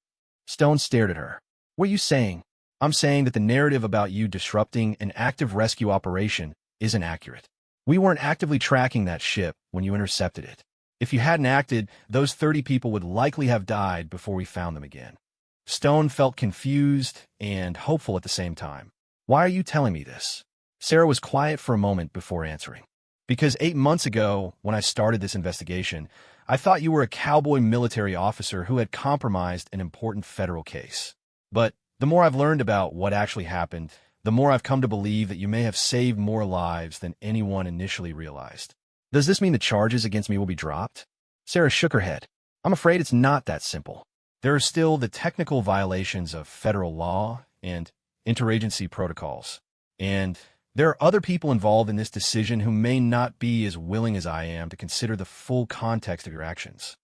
Stone stared at her. What are you saying? I'm saying that the narrative about you disrupting an active rescue operation isn't accurate. We weren't actively tracking that ship when you intercepted it. If you hadn't acted, those 30 people would likely have died before we found them again. Stone felt confused and hopeful at the same time. Why are you telling me this? Sarah was quiet for a moment before answering. Because 8 months ago, when I started this investigation, I thought you were a cowboy military officer who had compromised an important federal case. But the more I've learned about what actually happened, the more I've come to believe that you may have saved more lives than anyone initially realized. Does this mean the charges against me will be dropped? Sarah shook her head. I'm afraid it's not that simple. There are still the technical violations of federal law and interagency protocols. And there are other people involved in this decision who may not be as willing as I am to consider the full context of your actions.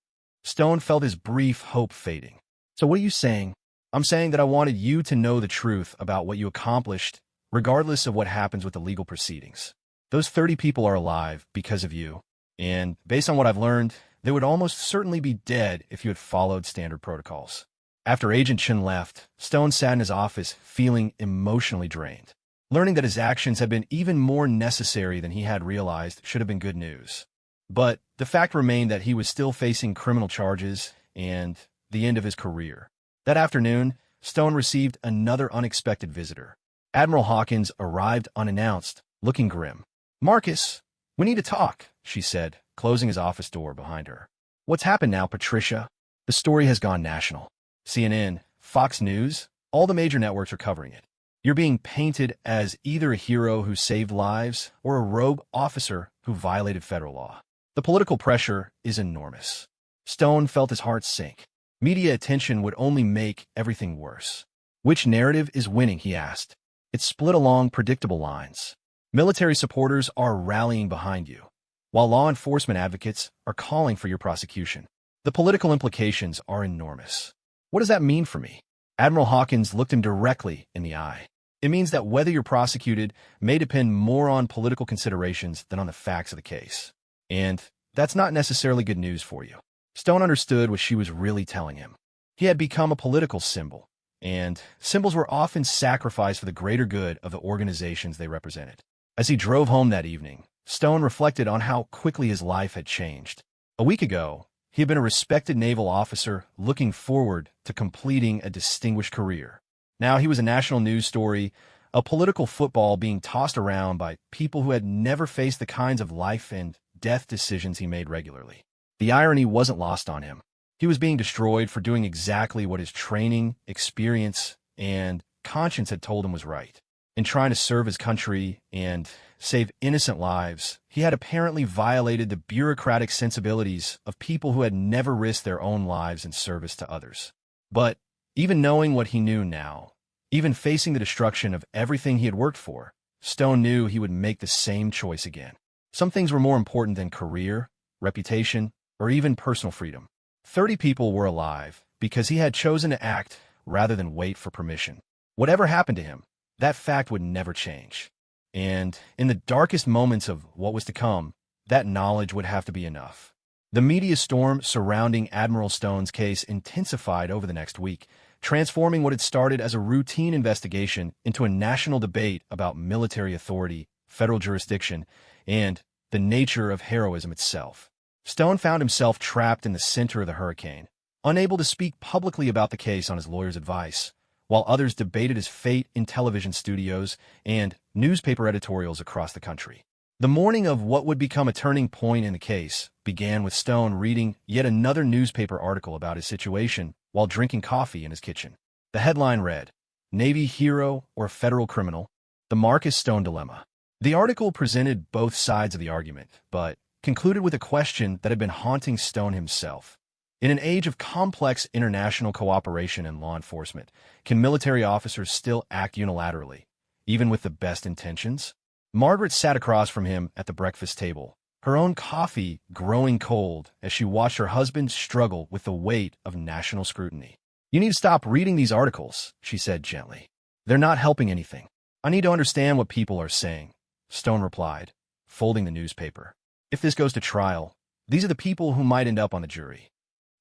Stone felt his brief hope fading. So what are you saying? I'm saying that I wanted you to know the truth about what you accomplished, regardless of what happens with the legal proceedings. Those 30 people are alive because of you. And based on what I've learned, they would almost certainly be dead if you had followed standard protocols. After Agent Chen left, Stone sat in his office feeling emotionally drained. Learning that his actions had been even more necessary than he had realized should have been good news. But the fact remained that he was still facing criminal charges and the end of his career. That afternoon, Stone received another unexpected visitor. Admiral Hawkins arrived unannounced, looking grim. Marcus, we need to talk, she said, closing his office door behind her. What's happened now, Patricia? The story has gone national. CNN, Fox News, all the major networks are covering it. You're being painted as either a hero who saved lives or a rogue officer who violated federal law. The political pressure is enormous. Stone felt his heart sink. Media attention would only make everything worse. Which narrative is winning, he asked. It's split along predictable lines. Military supporters are rallying behind you, while law enforcement advocates are calling for your prosecution. The political implications are enormous. What does that mean for me? Admiral Hawkins looked him directly in the eye. It means that whether you're prosecuted may depend more on political considerations than on the facts of the case. And that's not necessarily good news for you. Stone understood what she was really telling him. He had become a political symbol, and symbols were often sacrificed for the greater good of the organizations they represented. As he drove home that evening, Stone reflected on how quickly his life had changed. A week ago, he had been a respected naval officer looking forward to completing a distinguished career. Now he was a national news story, a political football being tossed around by people who had never faced the kinds of life and death decisions he made regularly. The irony wasn't lost on him. He was being destroyed for doing exactly what his training, experience, and conscience had told him was right. In trying to serve his country and save innocent lives, he had apparently violated the bureaucratic sensibilities of people who had never risked their own lives in service to others. But even knowing what he knew now, even facing the destruction of everything he had worked for, Stone knew he would make the same choice again. Some things were more important than career, reputation, or even personal freedom. 30 people were alive because he had chosen to act rather than wait for permission. Whatever happened to him, that fact would never change. And in the darkest moments of what was to come, that knowledge would have to be enough. The media storm surrounding Admiral Stone's case intensified over the next week, transforming what had started as a routine investigation into a national debate about military authority, federal jurisdiction, and the nature of heroism itself. Stone found himself trapped in the center of the hurricane, unable to speak publicly about the case on his lawyer's advice, while others debated his fate in television studios and newspaper editorials across the country. The morning of what would become a turning point in the case began with Stone reading yet another newspaper article about his situation while drinking coffee in his kitchen. The headline read, "Navy Hero or Federal Criminal? The Marcus Stone Dilemma." The article presented both sides of the argument, but concluded with a question that had been haunting Stone himself. In an age of complex international cooperation and law enforcement, can military officers still act unilaterally, even with the best intentions? Margaret sat across from him at the breakfast table, her own coffee growing cold as she watched her husband struggle with the weight of national scrutiny. "You need to stop reading these articles," she said gently. "They're not helping anything. I need to understand what people are saying," Stone replied, folding the newspaper. "If this goes to trial, these are the people who might end up on the jury."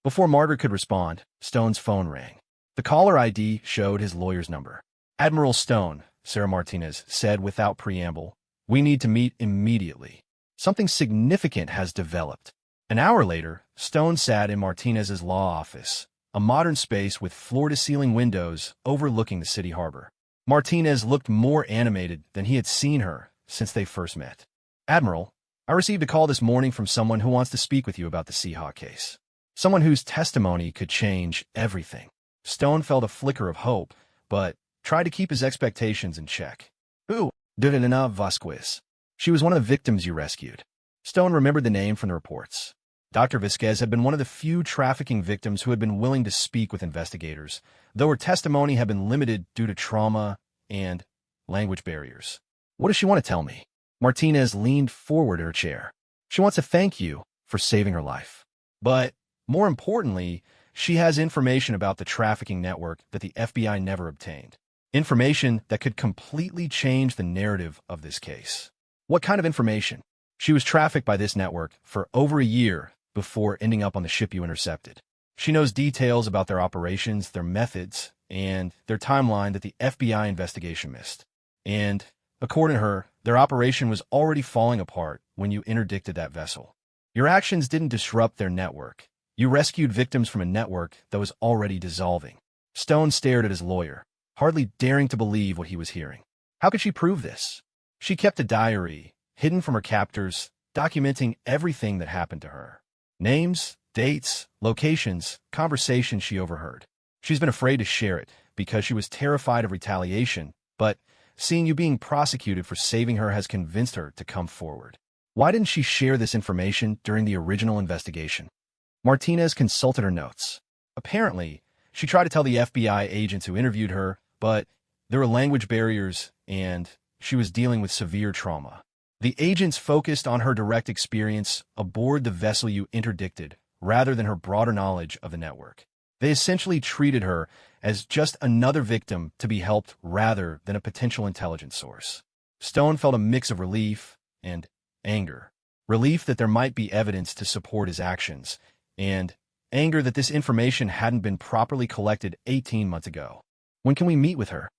Before Margaret could respond, Stone's phone rang. The caller ID showed his lawyer's number. "Admiral Stone," Sarah Martinez said without preamble, "we need to meet immediately. Something significant has developed." An hour later, Stone sat in Martinez's law office, a modern space with floor-to-ceiling windows overlooking the city harbor. Martinez looked more animated than he had seen her since they first met. "Admiral, I received a call this morning from someone who wants to speak with you about the Seahawk case. Someone whose testimony could change everything." Stone felt a flicker of hope, but tried to keep his expectations in check. "Who?" "Delina Vasquez. She was one of the victims you rescued." Stone remembered the name from the reports. Dr. Vasquez had been one of the few trafficking victims who had been willing to speak with investigators, though her testimony had been limited due to trauma and language barriers. "What does she want to tell me?" Martinez leaned forward in her chair. "She wants to thank you for saving her life. But, more importantly, she has information about the trafficking network that the FBI never obtained. Information that could completely change the narrative of this case." "What kind of information?" "She was trafficked by this network for over a year before ending up on the ship you intercepted. She knows details about their operations, their methods, and their timeline that the FBI investigation missed. And, according to her, their operation was already falling apart when you interdicted that vessel. Your actions didn't disrupt their network. You rescued victims from a network that was already dissolving." Stone stared at his lawyer, hardly daring to believe what he was hearing. How could she prove this? She kept a diary, hidden from her captors, documenting everything that happened to her. Names, dates, locations, conversations she overheard. She's been afraid to share it because she was terrified of retaliation, but seeing you being prosecuted for saving her has convinced her to come forward. Why didn't she share this information during the original investigation? Martinez consulted her notes. Apparently, she tried to tell the FBI agents who interviewed her, but there were language barriers and she was dealing with severe trauma. The agents focused on her direct experience aboard the vessel you interdicted rather than her broader knowledge of the network. They essentially treated her as just another victim to be helped rather than a potential intelligence source. Stone felt a mix of relief and anger. Relief that there might be evidence to support his actions, and anger that this information hadn't been properly collected 18 months ago. "When can we meet with her?"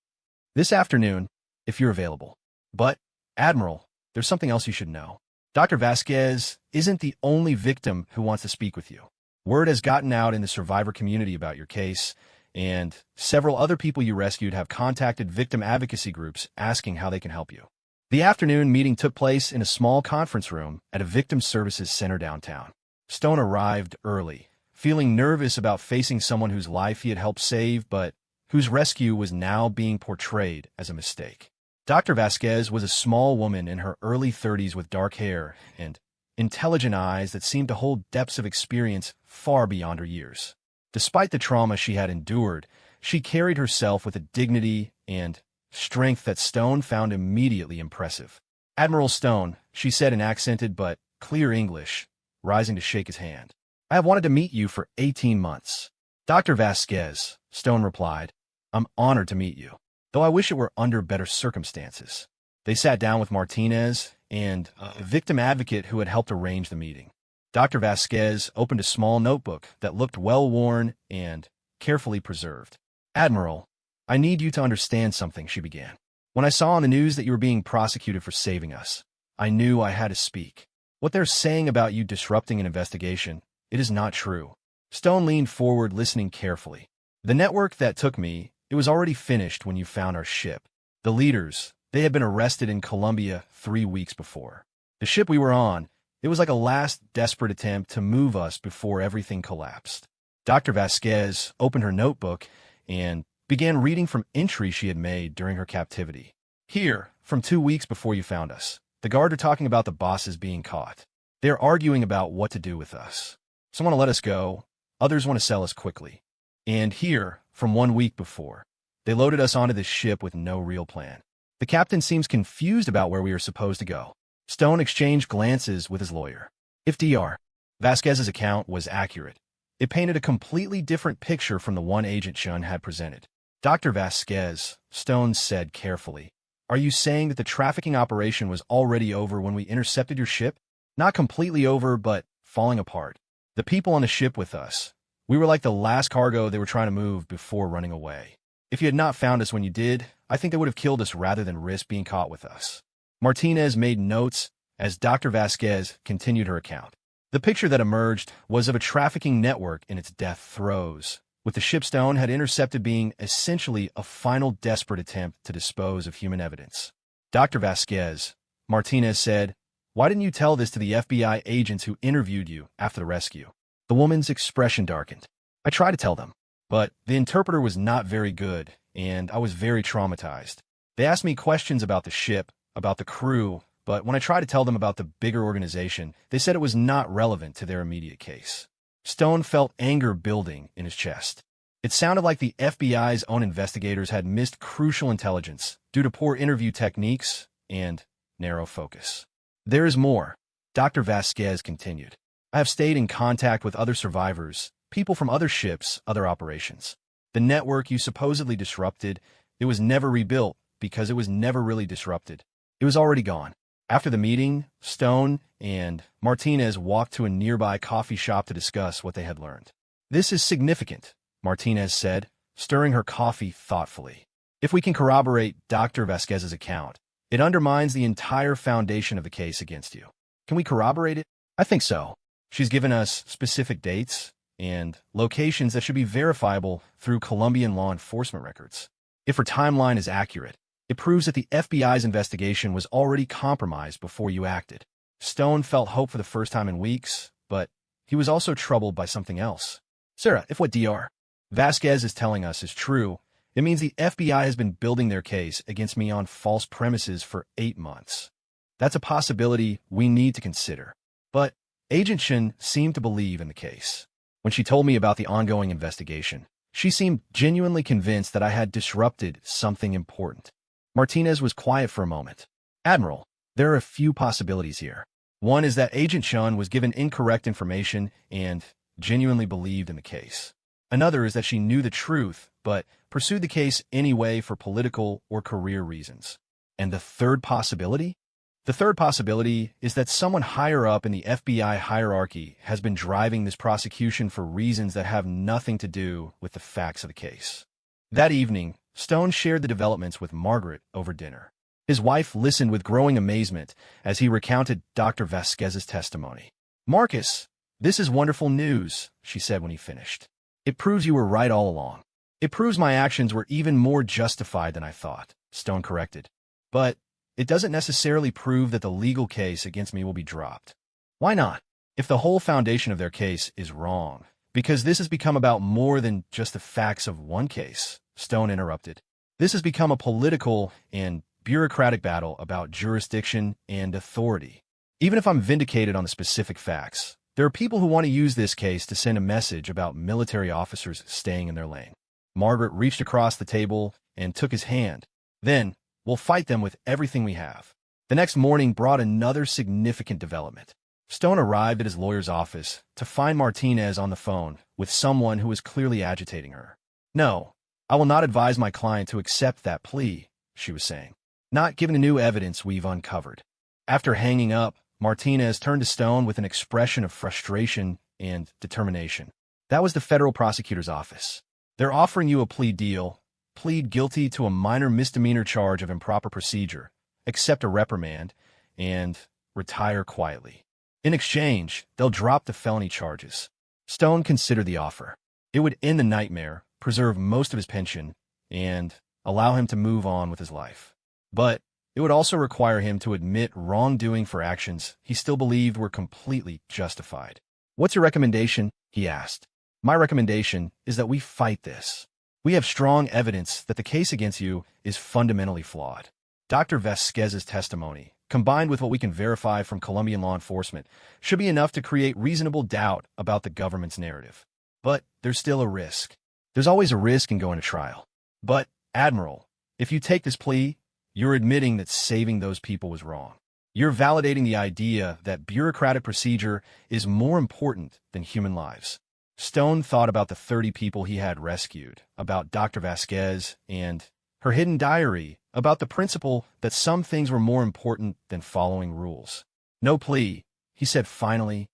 "This afternoon, if you're available. But, Admiral, there's something else you should know. Dr. Vasquez isn't the only victim who wants to speak with you. Word has gotten out in the survivor community about your case, and several other people you rescued have contacted victim advocacy groups asking how they can help you." The afternoon meeting took place in a small conference room at a victim services center downtown. Stone arrived early, feeling nervous about facing someone whose life he had helped save, but whose rescue was now being portrayed as a mistake. Dr. Vasquez was a small woman in her early 30s with dark hair and intelligent eyes that seemed to hold depths of experience far beyond her years. Despite the trauma she had endured, she carried herself with a dignity and strength that Stone found immediately impressive. "Admiral Stone," she said in accented but clear English, rising to shake his hand. "I have wanted to meet you for 18 months. "Dr. Vasquez," Stone replied, "I'm honored to meet you, though I wish it were under better circumstances." They sat down with Martinez and a victim advocate who had helped arrange the meeting. Dr. Vasquez opened a small notebook that looked well-worn and carefully preserved. "Admiral, I need you to understand something," she began. "When I saw on the news that you were being prosecuted for saving us, I knew I had to speak. What they're saying about you disrupting an investigation, it is not true." Stone leaned forward, listening carefully. "The network that took me It was already finished when you found our ship. The leaders, they had been arrested in Colombia 3 weeks before. The ship we were on, it was like a last desperate attempt to move us before everything collapsed. Dr. Vasquez opened her notebook and began reading from entries she had made during her captivity. Here, from 2 weeks before you found us, the guard are talking about the bosses being caught. They're arguing about what to do with us. Some want to let us go, others want to sell us quickly. And here, from 1 week before, they loaded us onto this ship with no real plan. The captain seems confused about where we are supposed to go. Stone exchanged glances with his lawyer. If Dr. Vasquez's account was accurate, it painted a completely different picture from the one Agent Chun had presented. Dr. Vasquez, Stone said carefully, are you saying that the trafficking operation was already over when we intercepted your ship? Not completely over, but falling apart. The people on the ship with us, we were like the last cargo they were trying to move before running away. If you had not found us when you did, I think they would have killed us rather than risk being caught with us. Martinez made notes as Dr. Vasquez continued her account. The picture that emerged was of a trafficking network in its death throes, with the ship Stone had intercepted being essentially a final desperate attempt to dispose of human evidence. Dr. Vasquez, Martinez said, why didn't you tell this to the FBI agents who interviewed you after the rescue? The woman's expression darkened. I tried to tell them, but the interpreter was not very good, and I was very traumatized. They asked me questions about the ship, about the crew, but when I tried to tell them about the bigger organization, they said it was not relevant to their immediate case. Stone felt anger building in his chest. It sounded like the FBI's own investigators had missed crucial intelligence due to poor interview techniques and narrow focus. There is more, Dr. Vasquez continued. I have stayed in contact with other survivors, people from other ships, other operations. The network you supposedly disrupted, it was never rebuilt because it was never really disrupted. It was already gone. After the meeting, Stone and Martinez walked to a nearby coffee shop to discuss what they had learned. This is significant, Martinez said, stirring her coffee thoughtfully. If we can corroborate Dr. Vasquez's account, it undermines the entire foundation of the case against you. Can we corroborate it? I think so. She's given us specific dates and locations that should be verifiable through Colombian law enforcement records. If her timeline is accurate, it proves that the FBI's investigation was already compromised before you acted. Stone felt hope for the first time in weeks, but he was also troubled by something else. Sarah, if what Dr. Vasquez is telling us is true, it means the FBI has been building their case against me on false premises for 8 months. That's a possibility we need to consider. But Agent Chun seemed to believe in the case. When she told me about the ongoing investigation, she seemed genuinely convinced that I had disrupted something important. Martinez was quiet for a moment. Admiral, there are a few possibilities here. One is that Agent Chun was given incorrect information and genuinely believed in the case. Another is that she knew the truth, but pursued the case anyway for political or career reasons. And the third possibility? The third possibility is that someone higher up in the FBI hierarchy has been driving this prosecution for reasons that have nothing to do with the facts of the case. That evening, Stone shared the developments with Margaret over dinner. His wife listened with growing amazement as he recounted Dr. Vasquez's testimony. Marcus, this is wonderful news, she said when he finished. It proves you were right all along. It proves my actions were even more justified than I thought, Stone corrected. But it doesn't necessarily prove that the legal case against me will be dropped. Why not? If the whole foundation of their case is wrong, because this has become about more than just the facts of one case, Stone interrupted. This has become a political and bureaucratic battle about jurisdiction and authority. Even if I'm vindicated on the specific facts, there are people who want to use this case to send a message about military officers staying in their lane. Margaret reached across the table and took his hand. Then, we'll fight them with everything we have. The next morning brought another significant development. Stone arrived at his lawyer's office to find Martinez on the phone with someone who was clearly agitating her. No, I will not advise my client to accept that plea, she was saying. Not given the new evidence we've uncovered. After hanging up, Martinez turned to Stone with an expression of frustration and determination. That was the federal prosecutor's office. They're offering you a plea deal. Plead guilty to a minor misdemeanor charge of improper procedure, accept a reprimand, and retire quietly. In exchange, they'll drop the felony charges. Stone considered the offer. It would end the nightmare, preserve most of his pension, and allow him to move on with his life. But it would also require him to admit wrongdoing for actions he still believed were completely justified. "What's your recommendation?" he asked. "My recommendation is that we fight this. We have strong evidence that the case against you is fundamentally flawed." Dr. Vasquez's testimony, combined with what we can verify from Colombian law enforcement, should be enough to create reasonable doubt about the government's narrative. But there's still a risk. There's always a risk in going to trial. But, Admiral, if you take this plea, you're admitting that saving those people was wrong. You're validating the idea that bureaucratic procedure is more important than human lives. Stone thought about the 30 people he had rescued, about Dr. Vasquez, and her hidden diary, about the principle that some things were more important than following rules. "No plea," he said finally.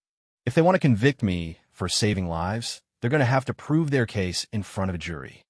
"If they want to convict me for saving lives, they're going to have to prove their case in front of a jury."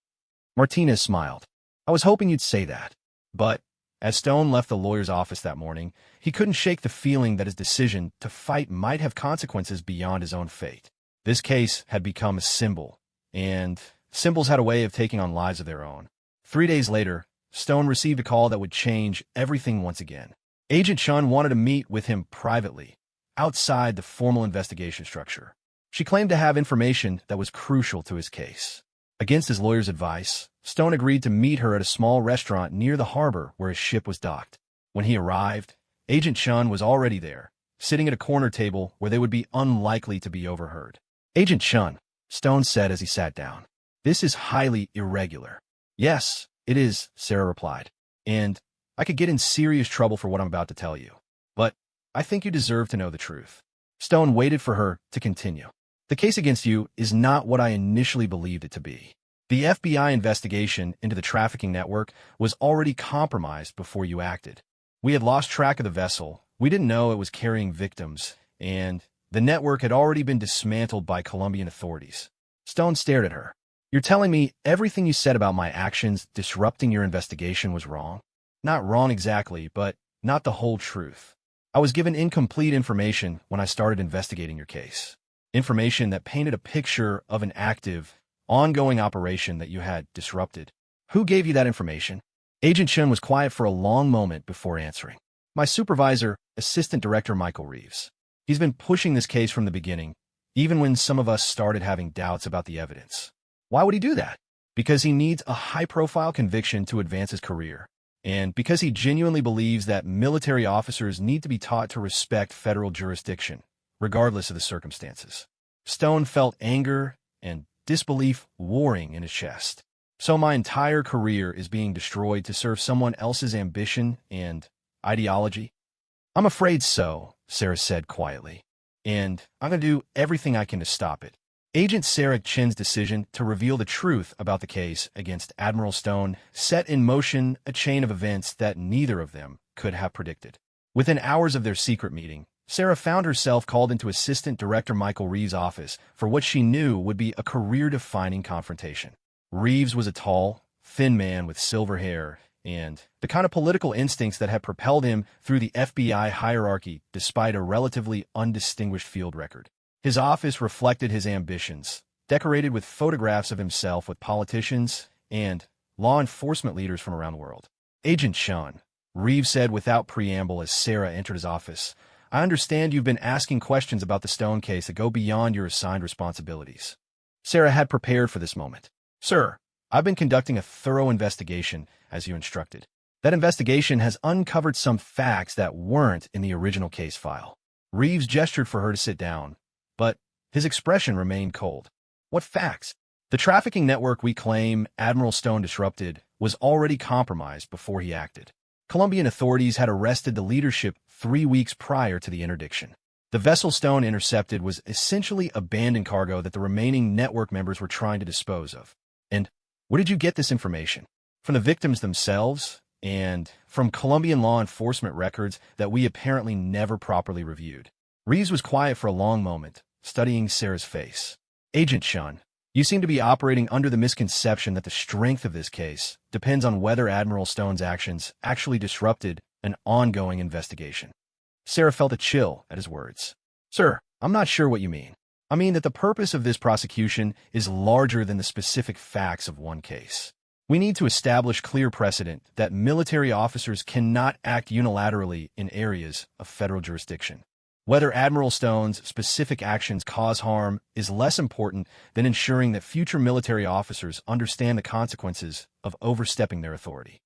Martinez smiled. "I was hoping you'd say that." But as Stone left the lawyer's office that morning, he couldn't shake the feeling that his decision to fight might have consequences beyond his own fate. This case had become a symbol, and symbols had a way of taking on lives of their own. 3 days later, Stone received a call that would change everything once again. Agent Chun wanted to meet with him privately, outside the formal investigation structure. She claimed to have information that was crucial to his case. Against his lawyer's advice, Stone agreed to meet her at a small restaurant near the harbor where his ship was docked. When he arrived, Agent Chun was already there, sitting at a corner table where they would be unlikely to be overheard. "Agent Chun," Stone said as he sat down, "this is highly irregular." "Yes, it is," Sarah replied, "and I could get in serious trouble for what I'm about to tell you. But I think you deserve to know the truth." Stone waited for her to continue. "The case against you is not what I initially believed it to be. The FBI investigation into the trafficking network was already compromised before you acted. We had lost track of the vessel, we didn't know it was carrying victims, and the network had already been dismantled by Colombian authorities." Stone stared at her. "You're telling me everything you said about my actions disrupting your investigation was wrong?" "Not wrong exactly, but not the whole truth. I was given incomplete information when I started investigating your case. Information that painted a picture of an active, ongoing operation that you had disrupted." "Who gave you that information?" Agent Chun was quiet for a long moment before answering. "My supervisor, Assistant Director Michael Reeves. He's been pushing this case from the beginning, even when some of us started having doubts about the evidence." "Why would he do that?" "Because he needs a high-profile conviction to advance his career, and because he genuinely believes that military officers need to be taught to respect federal jurisdiction, regardless of the circumstances." Stone felt anger and disbelief warring in his chest. "So my entire career is being destroyed to serve someone else's ambition and ideology?" "I'm afraid so," Sarah said quietly, "and I'm going to do everything I can to stop it." Agent Sarah Chin's decision to reveal the truth about the case against Admiral Stone set in motion a chain of events that neither of them could have predicted. Within hours of their secret meeting, Sarah found herself called into Assistant Director Michael Reeves' office for what she knew would be a career-defining confrontation. Reeves was a tall, thin man with silver hair and the kind of political instincts that had propelled him through the FBI hierarchy despite a relatively undistinguished field record. His office reflected his ambitions, decorated with photographs of himself with politicians and law enforcement leaders from around the world. "Agent Chun," Reeves said without preamble as Sarah entered his office, "I understand you've been asking questions about the Stone case that go beyond your assigned responsibilities." Sarah had prepared for this moment. "Sir, I've been conducting a thorough investigation, as you instructed. That investigation has uncovered some facts that weren't in the original case file." Reeves gestured for her to sit down, but his expression remained cold. "What facts?" "The trafficking network we claim Admiral Stone disrupted was already compromised before he acted. Colombian authorities had arrested the leadership 3 weeks prior to the interdiction. The vessel Stone intercepted was essentially abandoned cargo that the remaining network members were trying to dispose of." "And where did you get this information?" "From the victims themselves and from Colombian law enforcement records that we apparently never properly reviewed." Reeves was quiet for a long moment, studying Sarah's face. "Agent Chun, you seem to be operating under the misconception that the strength of this case depends on whether Admiral Stone's actions actually disrupted an ongoing investigation." Sarah felt a chill at his words. "Sir, I'm not sure what you mean. I mean that the purpose of this prosecution is larger than the specific facts of one case. We need to establish clear precedent that military officers cannot act unilaterally in areas of federal jurisdiction. Whether Admiral Stone's specific actions cause harm is less important than ensuring that future military officers understand the consequences of overstepping their authority.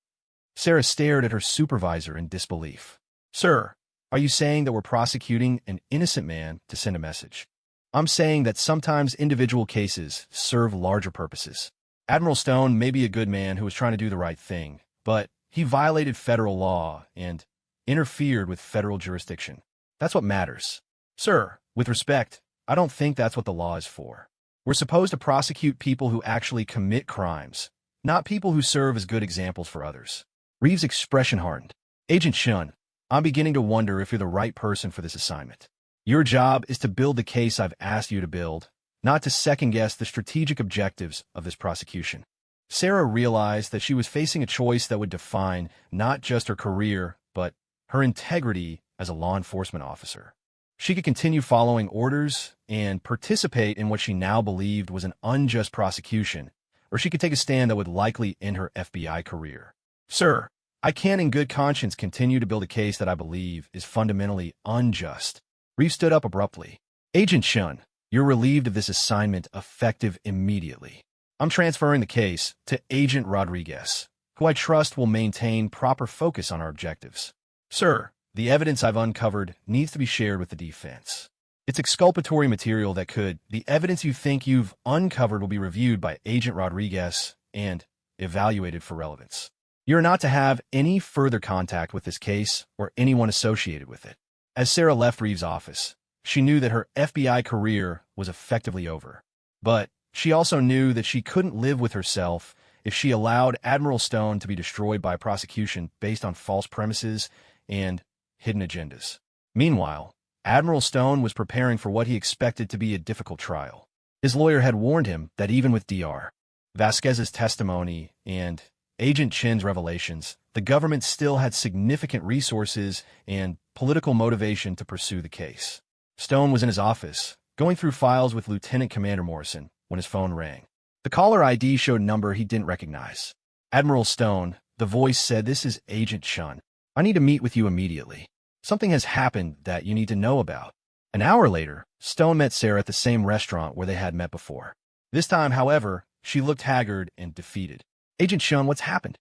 Sarah stared at her supervisor in disbelief. Sir, are you saying that we're prosecuting an innocent man to send a message? I'm saying that sometimes individual cases serve larger purposes. Admiral Stone may be a good man who was trying to do the right thing, but he violated federal law and interfered with federal jurisdiction. That's what matters. Sir, with respect, I don't think that's what the law is for. We're supposed to prosecute people who actually commit crimes, not people who serve as good examples for others. Reeves' expression hardened. Agent Shun, I'm beginning to wonder if you're the right person for this assignment. Your job is to build the case I've asked you to build, not to second-guess the strategic objectives of this prosecution. Sarah realized that she was facing a choice that would define not just her career, but her integrity as a law enforcement officer. She could continue following orders and participate in what she now believed was an unjust prosecution, or she could take a stand that would likely end her FBI career. Sir, I can't in good conscience continue to build a case that I believe is fundamentally unjust. Reeves stood up abruptly. Agent Shun, you're relieved of this assignment effective immediately. I'm transferring the case to Agent Rodriguez, who I trust will maintain proper focus on our objectives. Sir, the evidence I've uncovered needs to be shared with the defense. It's exculpatory material the evidence you think you've uncovered will be reviewed by Agent Rodriguez and evaluated for relevance. You're not to have any further contact with this case or anyone associated with it. As Sarah left Reeves' office, she knew that her FBI career was effectively over. But she also knew that she couldn't live with herself if she allowed Admiral Stone to be destroyed by prosecution based on false premises and hidden agendas. Meanwhile, Admiral Stone was preparing for what he expected to be a difficult trial. His lawyer had warned him that even with Dr. Vasquez's testimony and Agent Chin's revelations, the government still had significant resources and political motivation to pursue the case. Stone was in his office, going through files with Lieutenant Commander Morrison, when his phone rang. The caller ID showed a number he didn't recognize. Admiral Stone, the voice said, "This is Agent Shun. I need to meet with you immediately. Something has happened that you need to know about." An hour later, Stone met Sarah at the same restaurant where they had met before. This time, however, she looked haggard and defeated. Agent Shun, what's happened?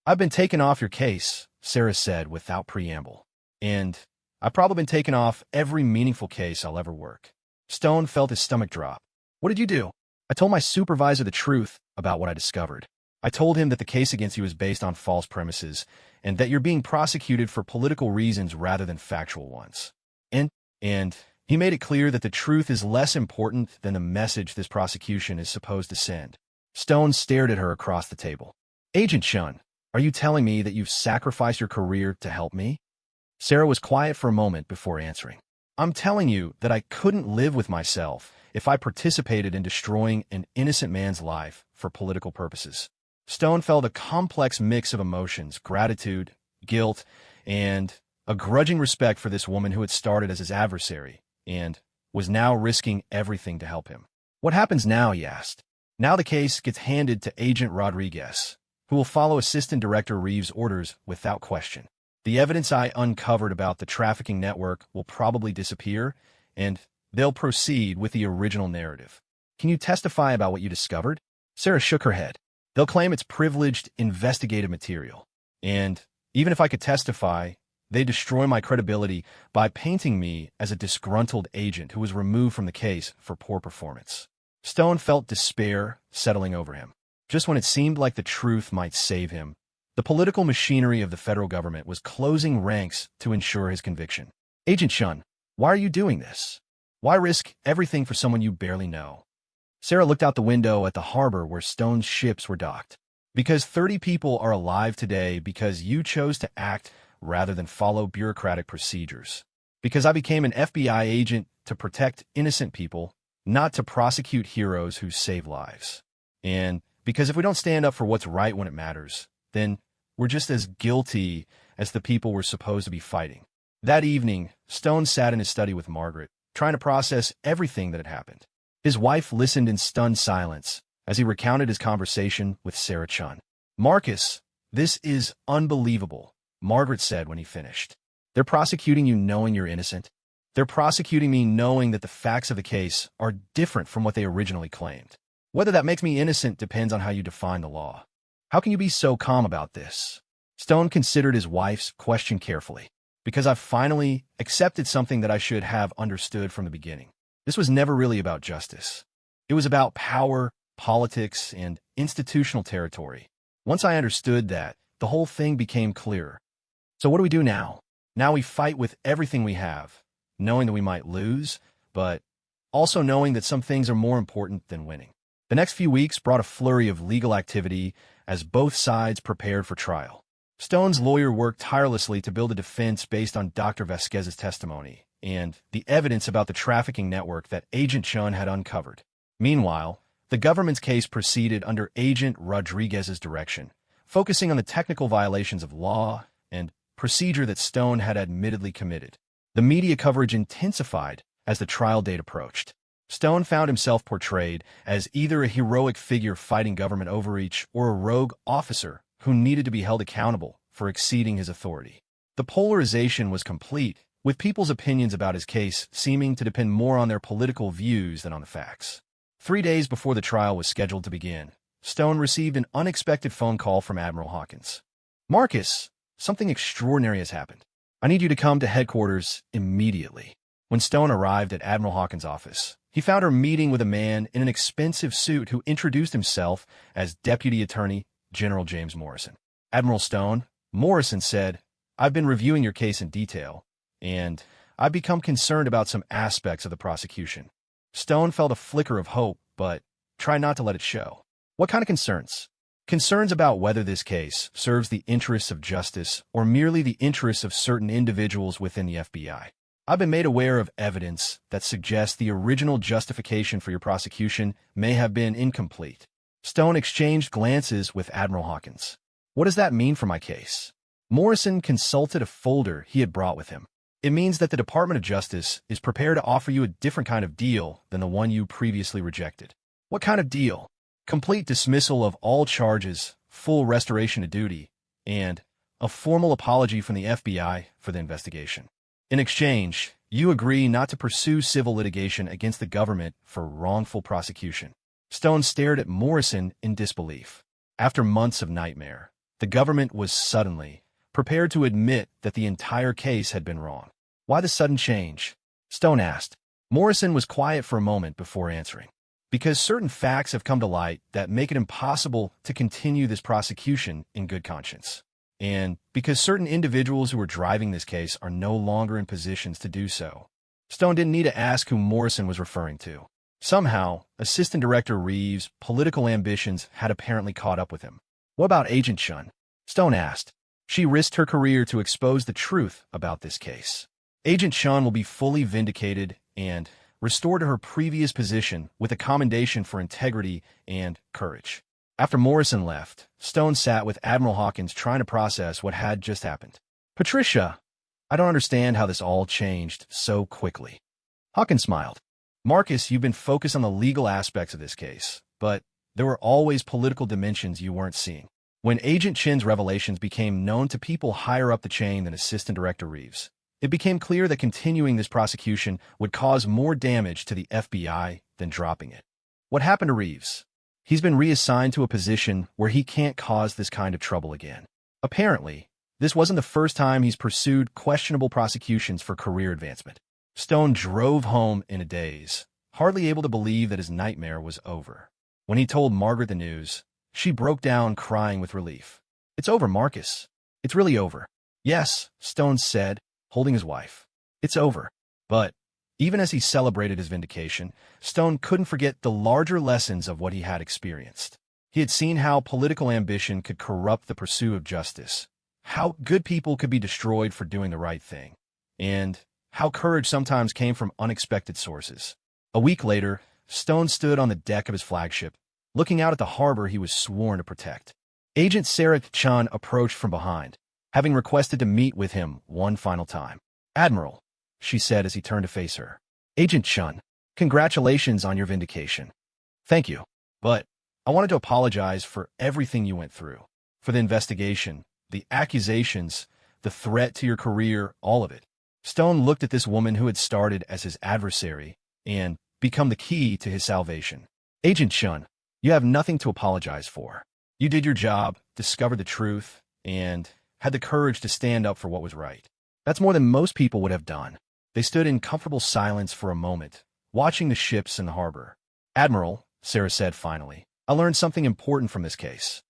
I've been taken off your case, Sarah said without preamble. And I've probably been taken off every meaningful case I'll ever work. Stone felt his stomach drop. What did you do? I told my supervisor the truth about what I discovered. I told him that the case against you is based on false premises and that you're being prosecuted for political reasons rather than factual ones. And he made it clear that the truth is less important than the message this prosecution is supposed to send. Stone stared at her across the table. Agent Shun, are you telling me that you've sacrificed your career to help me? Sarah was quiet for a moment before answering. I'm telling you that I couldn't live with myself if I participated in destroying an innocent man's life for political purposes. Stone felt a complex mix of emotions, gratitude, guilt, and a grudging respect for this woman who had started as his adversary and was now risking everything to help him. What happens now, he asked. Now the case gets handed to Agent Rodriguez, who will follow Assistant Director Reeves' orders without question. The evidence I uncovered about the trafficking network will probably disappear, and they'll proceed with the original narrative. Can you testify about what you discovered? Sarah shook her head. They'll claim it's privileged investigative material. And even if I could testify, they destroy my credibility by painting me as a disgruntled agent who was removed from the case for poor performance. Stone felt despair settling over him. Just when it seemed like the truth might save him, the political machinery of the federal government was closing ranks to ensure his conviction. Agent Shun, why are you doing this? Why risk everything for someone you barely know? Sarah looked out the window at the harbor where Stone's ships were docked. Because 30 people are alive today because you chose to act rather than follow bureaucratic procedures. Because I became an FBI agent to protect innocent people, not to prosecute heroes who save lives. And because if we don't stand up for what's right when it matters, then we're just as guilty as the people we're supposed to be fighting. That evening, Stone sat in his study with Margaret, trying to process everything that had happened. His wife listened in stunned silence as he recounted his conversation with Sarah Chun. "Marcus, this is unbelievable," Margaret said when he finished. "They're prosecuting you knowing you're innocent. They're prosecuting me knowing that the facts of the case are different from what they originally claimed. Whether that makes me innocent depends on how you define the law. How can you be so calm about this?" Stone considered his wife's question carefully. "Because I've finally accepted something that I should have understood from the beginning. This was never really about justice. It was about power, politics, and institutional territory. Once I understood that, the whole thing became clearer. So what do we do now? Now we fight with everything we have, knowing that we might lose, but also knowing that some things are more important than winning." The next few weeks brought a flurry of legal activity as both sides prepared for trial. Stone's lawyer worked tirelessly to build a defense based on Dr. Vasquez's testimony and the evidence about the trafficking network that Agent Chun had uncovered. Meanwhile, the government's case proceeded under Agent Rodriguez's direction, focusing on the technical violations of law and procedure that Stone had admittedly committed. The media coverage intensified as the trial date approached. Stone found himself portrayed as either a heroic figure fighting government overreach or a rogue officer who needed to be held accountable for exceeding his authority. The polarization was complete, with people's opinions about his case seeming to depend more on their political views than on the facts. 3 days before the trial was scheduled to begin, Stone received an unexpected phone call from Admiral Hawkins. "Marcus, something extraordinary has happened. I need you to come to headquarters immediately." When Stone arrived at Admiral Hawkins' office, he found her meeting with a man in an expensive suit who introduced himself as Deputy Attorney General James Morrison. "Admiral Stone," Morrison said, "I've been reviewing your case in detail, and I've become concerned about some aspects of the prosecution." Stone felt a flicker of hope, but tried not to let it show. "What kind of concerns?" "Concerns about whether this case serves the interests of justice or merely the interests of certain individuals within the FBI. I've been made aware of evidence that suggests the original justification for your prosecution may have been incomplete." Stone exchanged glances with Admiral Hawkins. "What does that mean for my case?" Morrison consulted a folder he had brought with him. "It means that the Department of Justice is prepared to offer you a different kind of deal than the one you previously rejected." "What kind of deal?" "Complete dismissal of all charges, full restoration to duty, and a formal apology from the FBI for the investigation. In exchange, you agree not to pursue civil litigation against the government for wrongful prosecution." Stone stared at Morrison in disbelief. After months of nightmare, the government was suddenly prepared to admit that the entire case had been wrong. "Why the sudden change?" Stone asked. Morrison was quiet for a moment before answering. "Because certain facts have come to light that make it impossible to continue this prosecution in good conscience. And because certain individuals who are driving this case are no longer in positions to do so." Stone didn't need to ask who Morrison was referring to. Somehow, Assistant Director Reeves' political ambitions had apparently caught up with him. "What about Agent Chun?" Stone asked. "She risked her career to expose the truth about this case. Agent Chun will be fully vindicated and restored to her previous position with a commendation for integrity and courage." After Morrison left, Stone sat with Admiral Hawkins trying to process what had just happened. "Patricia, I don't understand how this all changed so quickly." Hawkins smiled. "Marcus, you've been focused on the legal aspects of this case, but there were always political dimensions you weren't seeing. When Agent Chin's revelations became known to people higher up the chain than Assistant Director Reeves, it became clear that continuing this prosecution would cause more damage to the FBI than dropping it. What happened to Reeves? He's been reassigned to a position where he can't cause this kind of trouble again. Apparently, this wasn't the first time he's pursued questionable prosecutions for career advancement." Stone drove home in a daze, hardly able to believe that his nightmare was over. When he told Margaret the news, she broke down crying with relief. "It's over, Marcus. It's really over." "Yes," Stone said, holding his wife. "It's over." But even as he celebrated his vindication, Stone couldn't forget the larger lessons of what he had experienced. He had seen how political ambition could corrupt the pursuit of justice, how good people could be destroyed for doing the right thing, and how courage sometimes came from unexpected sources. A week later, Stone stood on the deck of his flagship, looking out at the harbor he was sworn to protect. Agent Sarah Chun approached from behind, having requested to meet with him one final time. "Admiral," she said as he turned to face her. "Agent Chun, congratulations on your vindication." "Thank you. But I wanted to apologize for everything you went through." For the investigation, the accusations, the threat to your career, all of it. Stone looked at this woman who had started as his adversary and become the key to his salvation. Agent Chun, you have nothing to apologize for. You did your job, discovered the truth, and had the courage to stand up for what was right. That's more than most people would have done. They stood in comfortable silence for a moment, watching the ships in the harbor. Admiral, Sarah said finally, I learned something important from this case.